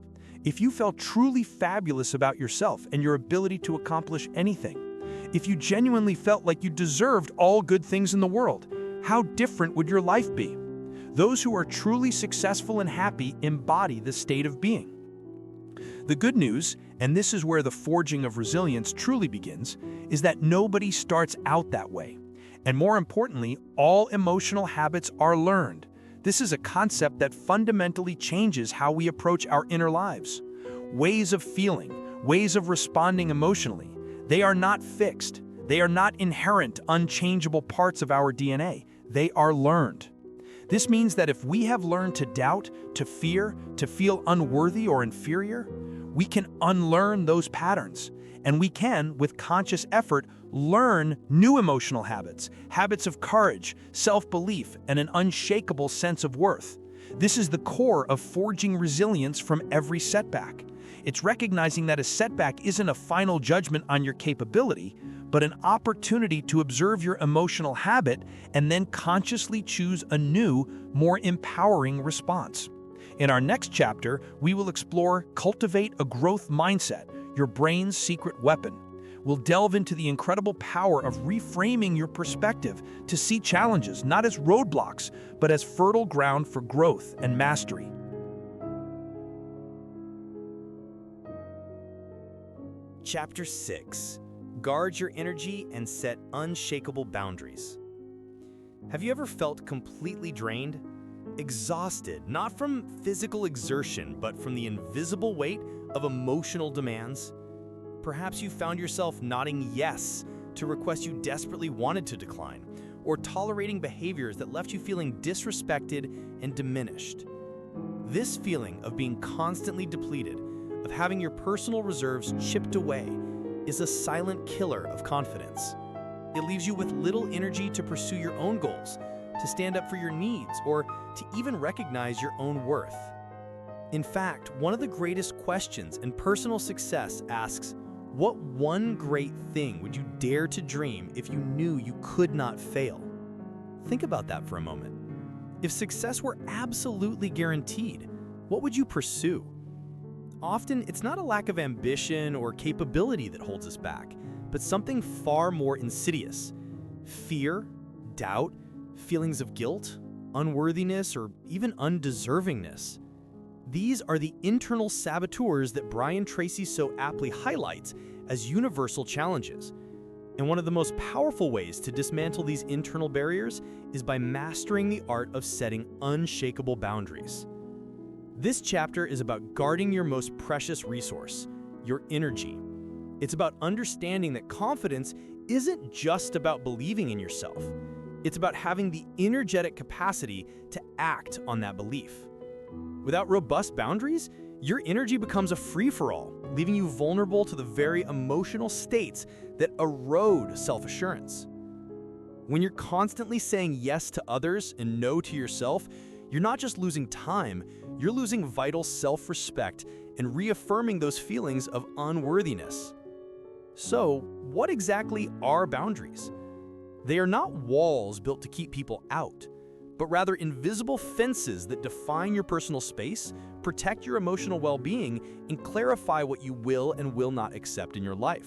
If you felt truly fabulous about yourself and your ability to accomplish anything. If you genuinely felt like you deserved all good things in the world, how different would your life be? Those who are truly successful and happy embody the state of being. The good news, and this is where the forging of resilience truly begins, is that nobody starts out that way. And more importantly, all emotional habits are learned. This is a concept that fundamentally changes how we approach our inner lives. Ways of feeling, ways of responding emotionally, they are not fixed. They are not inherent, unchangeable parts of our DNA. They are learned. This means that if we have learned to doubt, to fear, to feel unworthy or inferior, we can unlearn those patterns. And we can, with conscious effort, learn new emotional habits, habits of courage, self-belief, and an unshakable sense of worth. This is the core of forging resilience from every setback. It's recognizing that a setback isn't a final judgment on your capability, but an opportunity to observe your emotional habit and then consciously choose a new, more empowering response. In our next chapter, we will explore Cultivate a Growth Mindset, your brain's secret weapon. We'll delve into the incredible power of reframing your perspective to see challenges not as roadblocks, but as fertile ground for growth and mastery. Chapter 6. Guard your energy and set unshakable boundaries. Have you ever felt completely drained? Exhausted, not from physical exertion, but from the invisible weight of emotional demands? Perhaps you found yourself nodding yes to requests you desperately wanted to decline, or tolerating behaviors that left you feeling disrespected and diminished. This feeling of being constantly depleted, of having your personal reserves chipped away, is a silent killer of confidence. It leaves you with little energy to pursue your own goals, to stand up for your needs, or to even recognize your own worth. In fact, one of the greatest questions in personal success asks, What one great thing would you dare to dream if you knew you could not fail? Think about that for a moment. If success were absolutely guaranteed, what would you pursue? Often, it's not a lack of ambition or capability that holds us back, but something far more insidious. Fear, doubt, feelings of guilt, unworthiness, or even undeservingness. These are the internal saboteurs that Brian Tracy so aptly highlights as universal challenges. And one of the most powerful ways to dismantle these internal barriers is by mastering the art of setting unshakable boundaries. This chapter is about guarding your most precious resource, your energy. It's about understanding that confidence isn't just about believing in yourself. It's about having the energetic capacity to act on that belief. Without robust boundaries, your energy becomes a free-for-all, leaving you vulnerable to the very emotional states that erode self-assurance. When you're constantly saying yes to others and no to yourself, you're not just losing time, you're losing vital self-respect and reaffirming those feelings of unworthiness. So, what exactly are boundaries? They are not walls built to keep people out, but rather invisible fences that define your personal space, protect your emotional well-being, and clarify what you will and will not accept in your life.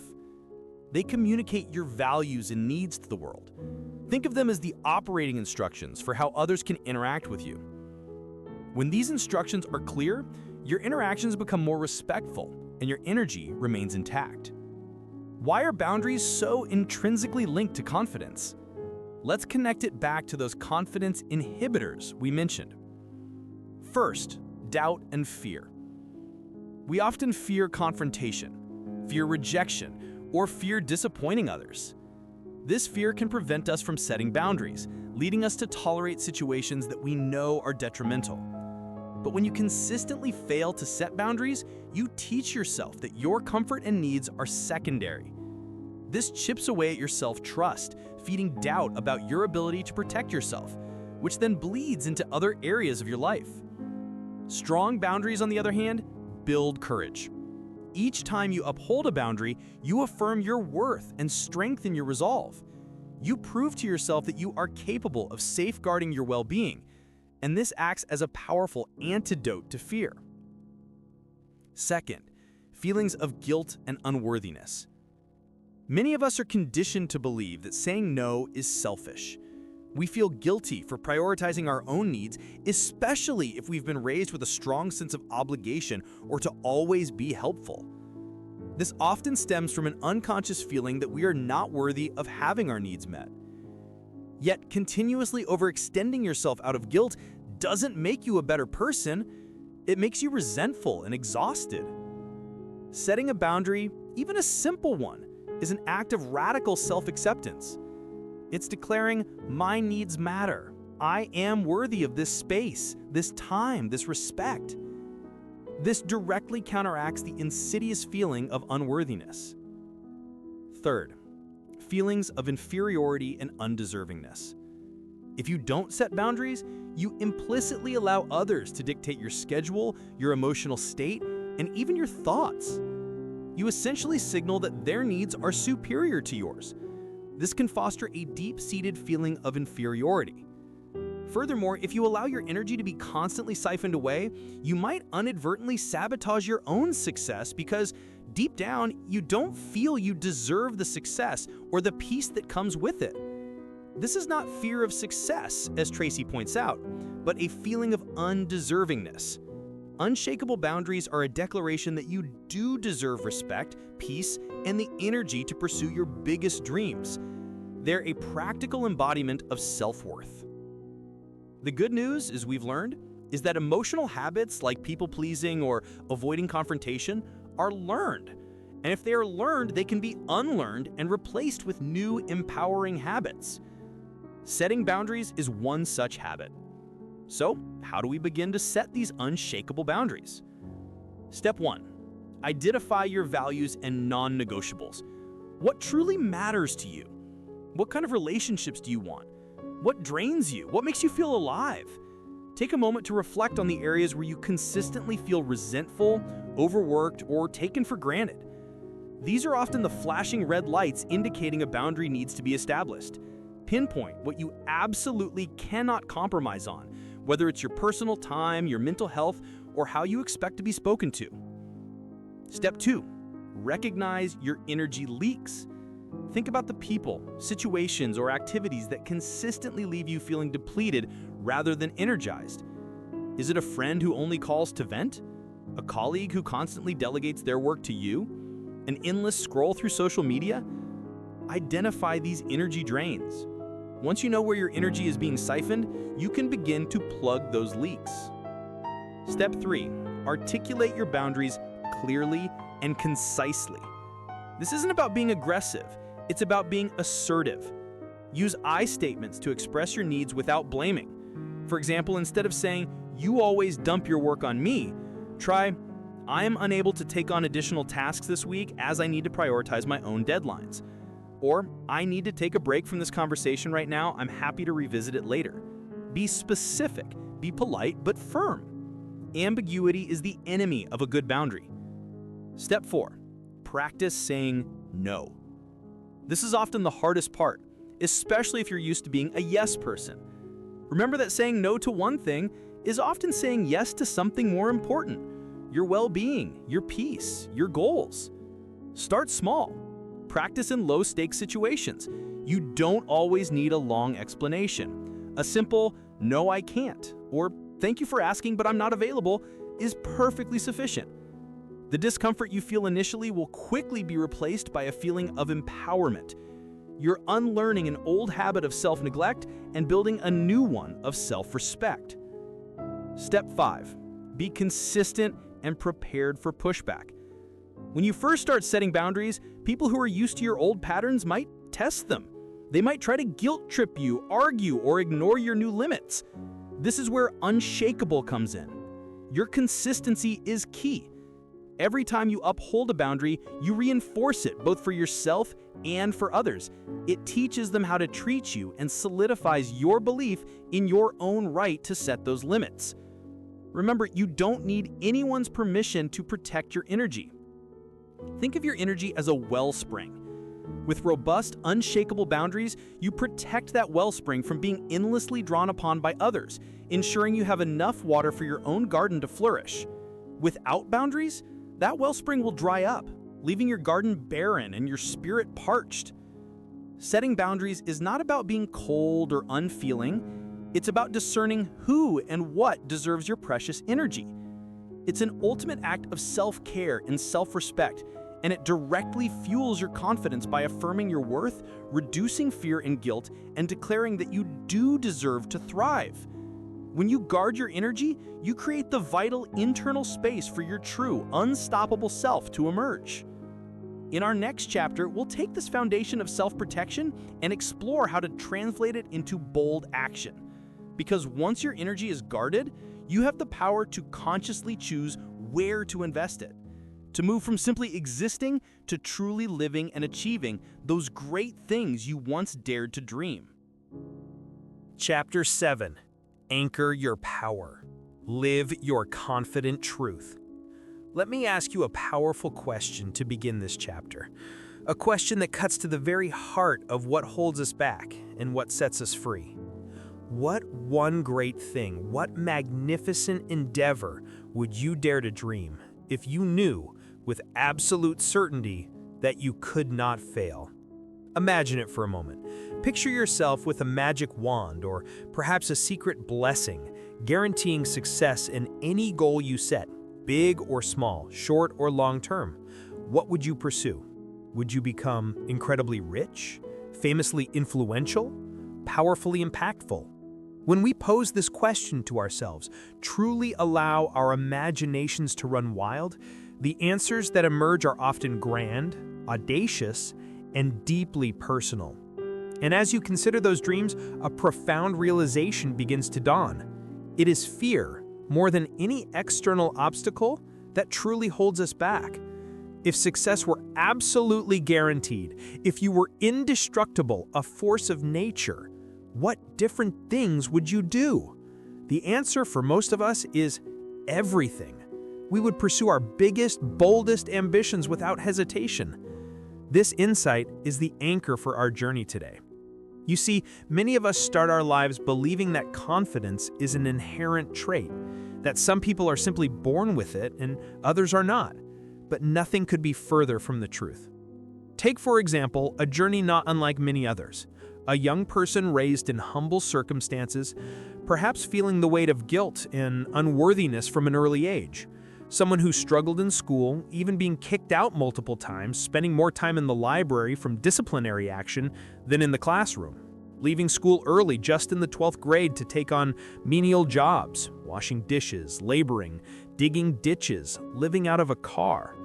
They communicate your values and needs to the world. Think of them as the operating instructions for how others can interact with you. When these instructions are clear, your interactions become more respectful and your energy remains intact. Why are boundaries so intrinsically linked to confidence? Let's connect it back to those confidence inhibitors we mentioned. First, doubt and fear. We often fear confrontation, fear rejection, or fear disappointing others. This fear can prevent us from setting boundaries, leading us to tolerate situations that we know are detrimental. But when you consistently fail to set boundaries, you teach yourself that your comfort and needs are secondary. This chips away at your self-trust, feeding doubt about your ability to protect yourself, which then bleeds into other areas of your life. Strong boundaries, on the other hand, build courage. Each time you uphold a boundary, you affirm your worth and strengthen your resolve. You prove to yourself that you are capable of safeguarding your well-being, and this acts as a powerful antidote to fear. Second, feelings of guilt and unworthiness. Many of us are conditioned to believe that saying no is selfish. We feel guilty for prioritizing our own needs, especially if we've been raised with a strong sense of obligation or to always be helpful. This often stems from an unconscious feeling that we are not worthy of having our needs met. Yet, continuously overextending yourself out of guilt doesn't make you a better person. It makes you resentful and exhausted. Setting a boundary, even a simple one, is an act of radical self-acceptance. It's declaring, my needs matter. I am worthy of this space, this time, this respect. This directly counteracts the insidious feeling of unworthiness. Third, feelings of inferiority and undeservingness. If you don't set boundaries, you implicitly allow others to dictate your schedule, your emotional state, and even your thoughts. You essentially signal that their needs are superior to yours. This can foster a deep-seated feeling of inferiority. Furthermore, if you allow your energy to be constantly siphoned away, you might inadvertently sabotage your own success because deep down, you don't feel you deserve the success or the peace that comes with it. This is not fear of success, as Tracy points out, but a feeling of undeservingness. Unshakable boundaries are a declaration that you do deserve respect, peace, and the energy to pursue your biggest dreams. They're a practical embodiment of self-worth. The good news, as we've learned, is that emotional habits like people-pleasing or avoiding confrontation are learned. And if they are learned, they can be unlearned and replaced with new, empowering habits. Setting boundaries is one such habit. So, how do we begin to set these unshakable boundaries? Step 1. Identify your values and non-negotiables. What truly matters to you? What kind of relationships do you want? What drains you? What makes you feel alive? Take a moment to reflect on the areas where you consistently feel resentful, overworked, or taken for granted. These are often the flashing red lights indicating a boundary needs to be established. Pinpoint what you absolutely cannot compromise on, whether it's your personal time, your mental health, or how you expect to be spoken to. Step 2, recognize your energy leaks. Think about the people, situations, or activities that consistently leave you feeling depleted rather than energized. Is it a friend who only calls to vent? A colleague who constantly delegates their work to you? An endless scroll through social media? Identify these energy drains. Once you know where your energy is being siphoned, you can begin to plug those leaks. Step 3, articulate your boundaries clearly and concisely. This isn't about being aggressive, it's about being assertive. Use I statements to express your needs without blaming. For example, instead of saying, "You always dump your work on me," try, "I am unable to take on additional tasks this week as I need to prioritize my own deadlines." Or, "I need to take a break from this conversation right now. I'm happy to revisit it later." Be specific, be polite, but firm. Ambiguity is the enemy of a good boundary. Step 4, practice saying no. This is often the hardest part, especially if you're used to being a yes person. Remember that saying no to one thing is often saying yes to something more important: your well-being, your peace, your goals. Start small. Practice in low-stakes situations. You don't always need a long explanation. A simple, "No, I can't," or "Thank you for asking, but I'm not available," is perfectly sufficient. The discomfort you feel initially will quickly be replaced by a feeling of empowerment. You're unlearning an old habit of self-neglect and building a new one of self-respect. Step 5, be consistent and prepared for pushback. When you first start setting boundaries, people who are used to your old patterns might test them. They might try to guilt trip you, argue, or ignore your new limits. This is where Unshakable comes in. Your consistency is key. Every time you uphold a boundary, you reinforce it both for yourself and for others. It teaches them how to treat you and solidifies your belief in your own right to set those limits. Remember, you don't need anyone's permission to protect your energy. Think of your energy as a wellspring. With robust, unshakable boundaries, you protect that wellspring from being endlessly drawn upon by others, ensuring you have enough water for your own garden to flourish. Without boundaries, that wellspring will dry up, leaving your garden barren and your spirit parched. Setting boundaries is not about being cold or unfeeling. It's about discerning who and what deserves your precious energy. It's an ultimate act of self-care and self-respect, and it directly fuels your confidence by affirming your worth, reducing fear and guilt, and declaring that you do deserve to thrive. When you guard your energy, you create the vital internal space for your true, unstoppable self to emerge. In our next chapter, we'll take this foundation of self-protection and explore how to translate it into bold action. Because once your energy is guarded, you have the power to consciously choose where to invest it, to move from simply existing to truly living and achieving those great things you once dared to dream. Chapter 7. Anchor your power. Live your confident truth. Let me ask you a powerful question to begin this chapter. A question that cuts to the very heart of what holds us back and what sets us free. What one great thing, what magnificent endeavor would you dare to dream if you knew with absolute certainty that you could not fail? Imagine it for a moment. Picture yourself with a magic wand or perhaps a secret blessing, guaranteeing success in any goal you set, big or small, short or long term. What would you pursue? Would you become incredibly rich, famously influential, powerfully impactful? When we pose this question to ourselves, truly allow our imaginations to run wild, the answers that emerge are often grand, audacious, and deeply personal. And as you consider those dreams, a profound realization begins to dawn. It is fear, more than any external obstacle, that truly holds us back. If success were absolutely guaranteed, if you were indestructible, a force of nature, what different things would you do? The answer for most of us is everything. We would pursue our biggest, boldest ambitions without hesitation. This insight is the anchor for our journey today. You see, many of us start our lives believing that confidence is an inherent trait, that some people are simply born with it and others are not. But nothing could be further from the truth. Take, for example, a journey not unlike many others. A young person raised in humble circumstances, perhaps feeling the weight of guilt and unworthiness from an early age. Someone who struggled in school, even being kicked out multiple times, spending more time in the library from disciplinary action than in the classroom. Leaving school early just in the 12th grade to take on menial jobs, washing dishes, laboring, digging ditches, living out of a car.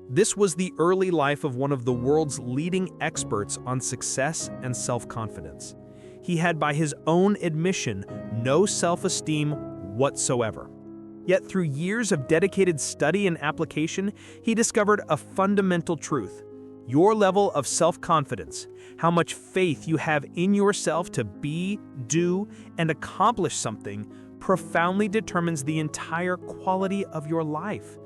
This was the early life of one of the world's leading experts on success and self-confidence. He had, by his own admission, no self-esteem whatsoever. Yet through years of dedicated study and application, he discovered a fundamental truth. Your level of self-confidence, how much faith you have in yourself to be, do, and accomplish something, profoundly determines the entire quality of your life.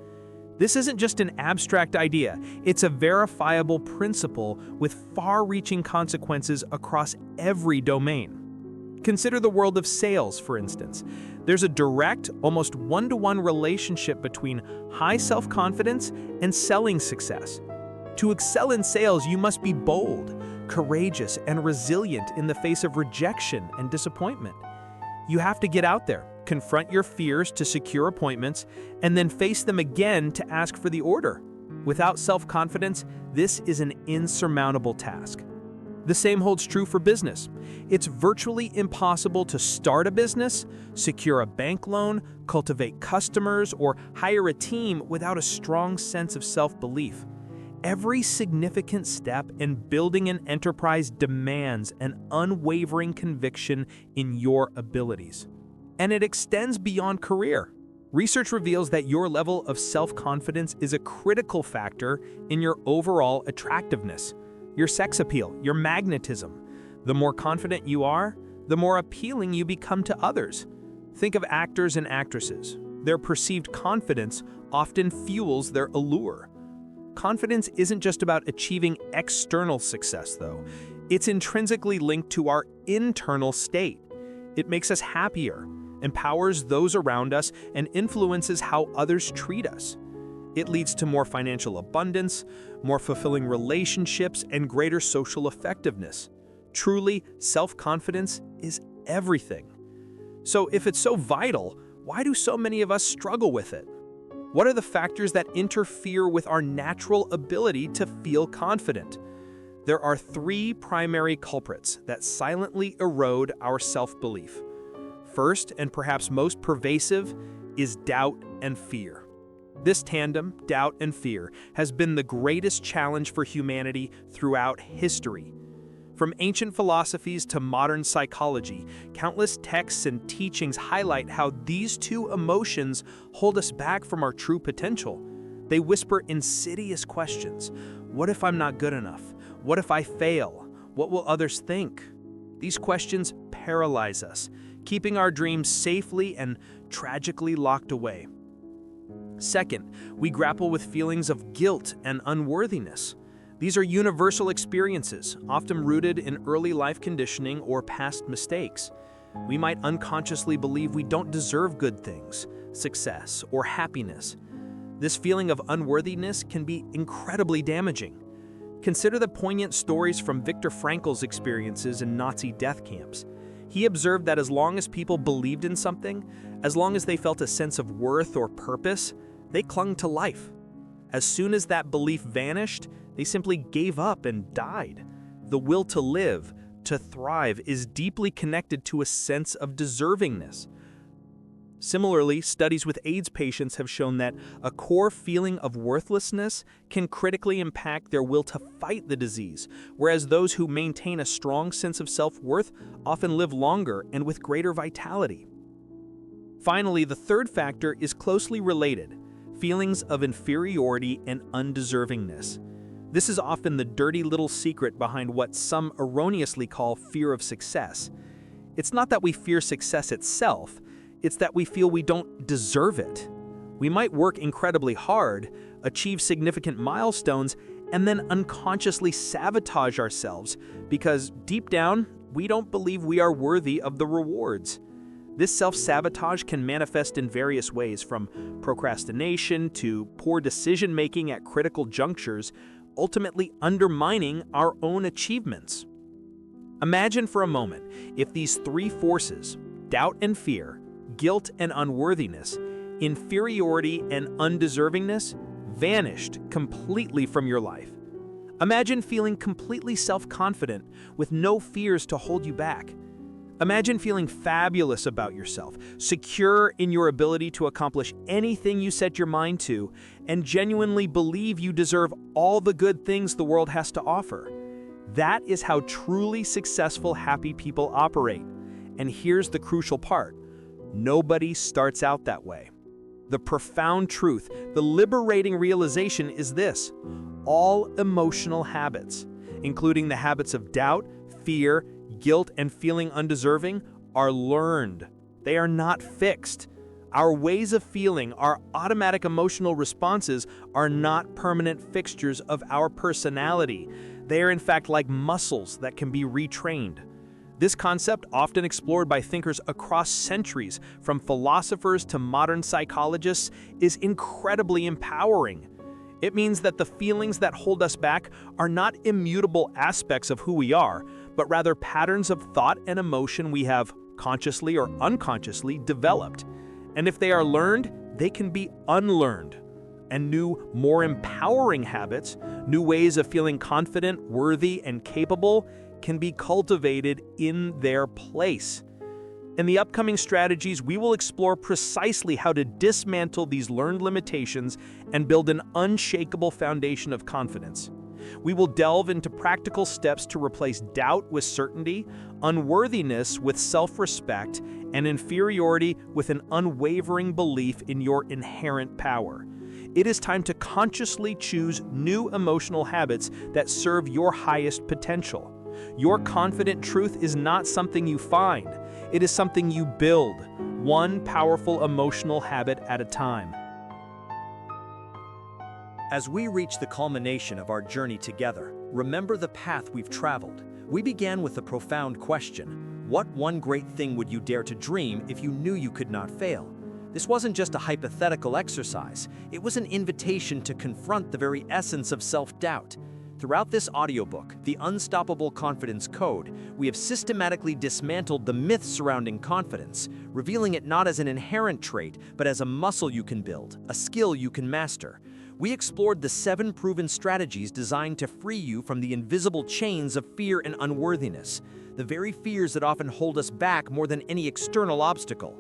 This isn't just an abstract idea, it's a verifiable principle with far-reaching consequences across every domain. Consider the world of sales, for instance. There's a direct, almost one-to-one relationship between high self-confidence and selling success. To excel in sales, you must be bold, courageous, and resilient in the face of rejection and disappointment. You have to get out there, confront your fears to secure appointments, and then face them again to ask for the order. Without self-confidence, this is an insurmountable task. The same holds true for business. It's virtually impossible to start a business, secure a bank loan, cultivate customers, or hire a team without a strong sense of self-belief. Every significant step in building an enterprise demands an unwavering conviction in your abilities. And it extends beyond career. Research reveals that your level of self-confidence is a critical factor in your overall attractiveness, your sex appeal, your magnetism. The more confident you are, the more appealing you become to others. Think of actors and actresses. Their perceived confidence often fuels their allure. Confidence isn't just about achieving external success, though. It's intrinsically linked to our internal state. It makes us happier, empowers those around us, and influences how others treat us. It leads to more financial abundance, more fulfilling relationships, and greater social effectiveness. Truly, self-confidence is everything. So if it's so vital, why do so many of us struggle with it? What are the factors that interfere with our natural ability to feel confident? There are three primary culprits that silently erode our self-belief. First, and perhaps most pervasive, is doubt and fear. This tandem, doubt and fear, has been the greatest challenge for humanity throughout history. From ancient philosophies to modern psychology, countless texts and teachings highlight how these two emotions hold us back from our true potential. They whisper insidious questions. What if I'm not good enough? What if I fail? What will others think? These questions paralyze us, keeping our dreams safely and tragically locked away. Second, we grapple with feelings of guilt and unworthiness. These are universal experiences, often rooted in early life conditioning or past mistakes. We might unconsciously believe we don't deserve good things, success, or happiness. This feeling of unworthiness can be incredibly damaging. Consider the poignant stories from Viktor Frankl's experiences in Nazi death camps. He observed that as long as people believed in something, as long as they felt a sense of worth or purpose, they clung to life. As soon as that belief vanished, they simply gave up and died. The will to live, to thrive, is deeply connected to a sense of deservingness. Similarly, studies with AIDS patients have shown that a core feeling of worthlessness can critically impact their will to fight the disease, whereas those who maintain a strong sense of self-worth often live longer and with greater vitality. Finally, the third factor is closely related: feelings of inferiority and undeservingness. This is often the dirty little secret behind what some erroneously call fear of success. It's not that we fear success itself, it's that we feel we don't deserve it. We might work incredibly hard, achieve significant milestones, and then unconsciously sabotage ourselves because deep down, we don't believe we are worthy of the rewards. This self-sabotage can manifest in various ways, from procrastination to poor decision-making at critical junctures, ultimately undermining our own achievements. Imagine for a moment if these three forces, doubt and fear, guilt and unworthiness, inferiority and undeservingness, vanished completely from your life. Imagine feeling completely self-confident with no fears to hold you back. Imagine feeling fabulous about yourself, secure in your ability to accomplish anything you set your mind to, and genuinely believe you deserve all the good things the world has to offer. That is how truly successful, happy people operate. And here's the crucial part: nobody starts out that way. The profound truth, the liberating realization is this: all emotional habits, including the habits of doubt, fear, guilt, and feeling undeserving, are learned. They are not fixed. Our ways of feeling, our automatic emotional responses, are not permanent fixtures of our personality. They are in fact like muscles that can be retrained. This concept, often explored by thinkers across centuries, from philosophers to modern psychologists, is incredibly empowering. It means that the feelings that hold us back are not immutable aspects of who we are, but rather patterns of thought and emotion we have, consciously or unconsciously, developed. And if they are learned, they can be unlearned. And new, more empowering habits, new ways of feeling confident, worthy, and capable, can be cultivated in their place. In the upcoming strategies, we will explore precisely how to dismantle these learned limitations and build an unshakable foundation of confidence. We will delve into practical steps to replace doubt with certainty, unworthiness with self-respect, and inferiority with an unwavering belief in your inherent power. It is time to consciously choose new emotional habits that serve your highest potential. Your confident truth is not something you find. It is something you build, one powerful emotional habit at a time. As we reach the culmination of our journey together, remember the path we've traveled. We began with a profound question: what one great thing would you dare to dream if you knew you could not fail? This wasn't just a hypothetical exercise, it was an invitation to confront the very essence of self-doubt. Throughout this audiobook, The Unstoppable Confidence Code, we have systematically dismantled the myths surrounding confidence, revealing it not as an inherent trait, but as a muscle you can build, a skill you can master. We explored the 7 proven strategies designed to free you from the invisible chains of fear and unworthiness, the very fears that often hold us back more than any external obstacle.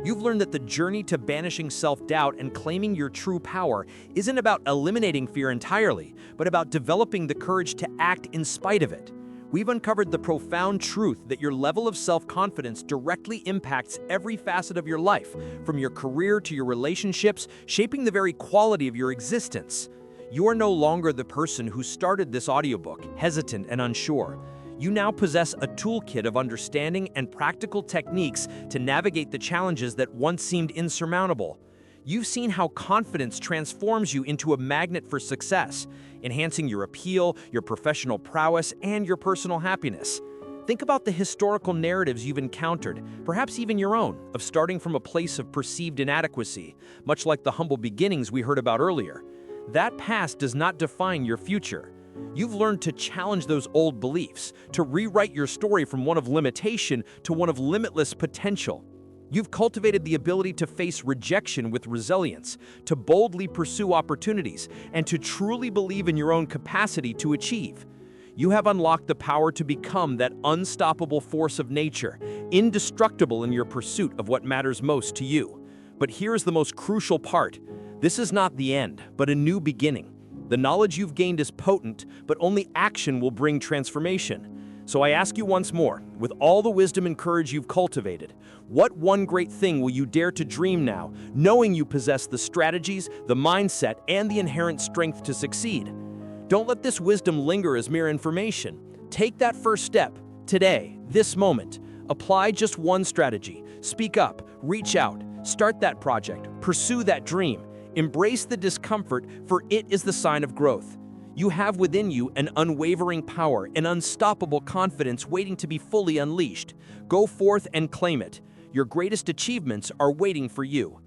You've learned that the journey to banishing self-doubt and claiming your true power isn't about eliminating fear entirely, but about developing the courage to act in spite of it. We've uncovered the profound truth that your level of self-confidence directly impacts every facet of your life, from your career to your relationships, shaping the very quality of your existence. You are no longer the person who started this audiobook, hesitant and unsure. You now possess a toolkit of understanding and practical techniques to navigate the challenges that once seemed insurmountable. You've seen how confidence transforms you into a magnet for success, enhancing your appeal, your professional prowess, and your personal happiness. Think about the historical narratives you've encountered, perhaps even your own, of starting from a place of perceived inadequacy, much like the humble beginnings we heard about earlier. That past does not define your future. You've learned to challenge those old beliefs, to rewrite your story from one of limitation to one of limitless potential. You've cultivated the ability to face rejection with resilience, to boldly pursue opportunities, and to truly believe in your own capacity to achieve. You have unlocked the power to become that unstoppable force of nature, indestructible in your pursuit of what matters most to you. But here's the most crucial part. This is not the end, but a new beginning. The knowledge you've gained is potent, but only action will bring transformation. So I ask you once more, with all the wisdom and courage you've cultivated, what one great thing will you dare to dream now, knowing you possess the strategies, the mindset, and the inherent strength to succeed? Don't let this wisdom linger as mere information. Take that first step, today, this moment. Apply just one strategy. Speak up, reach out, start that project, pursue that dream. Embrace the discomfort, for it is the sign of growth. You have within you an unwavering power, an unstoppable confidence waiting to be fully unleashed. Go forth and claim it. Your greatest achievements are waiting for you.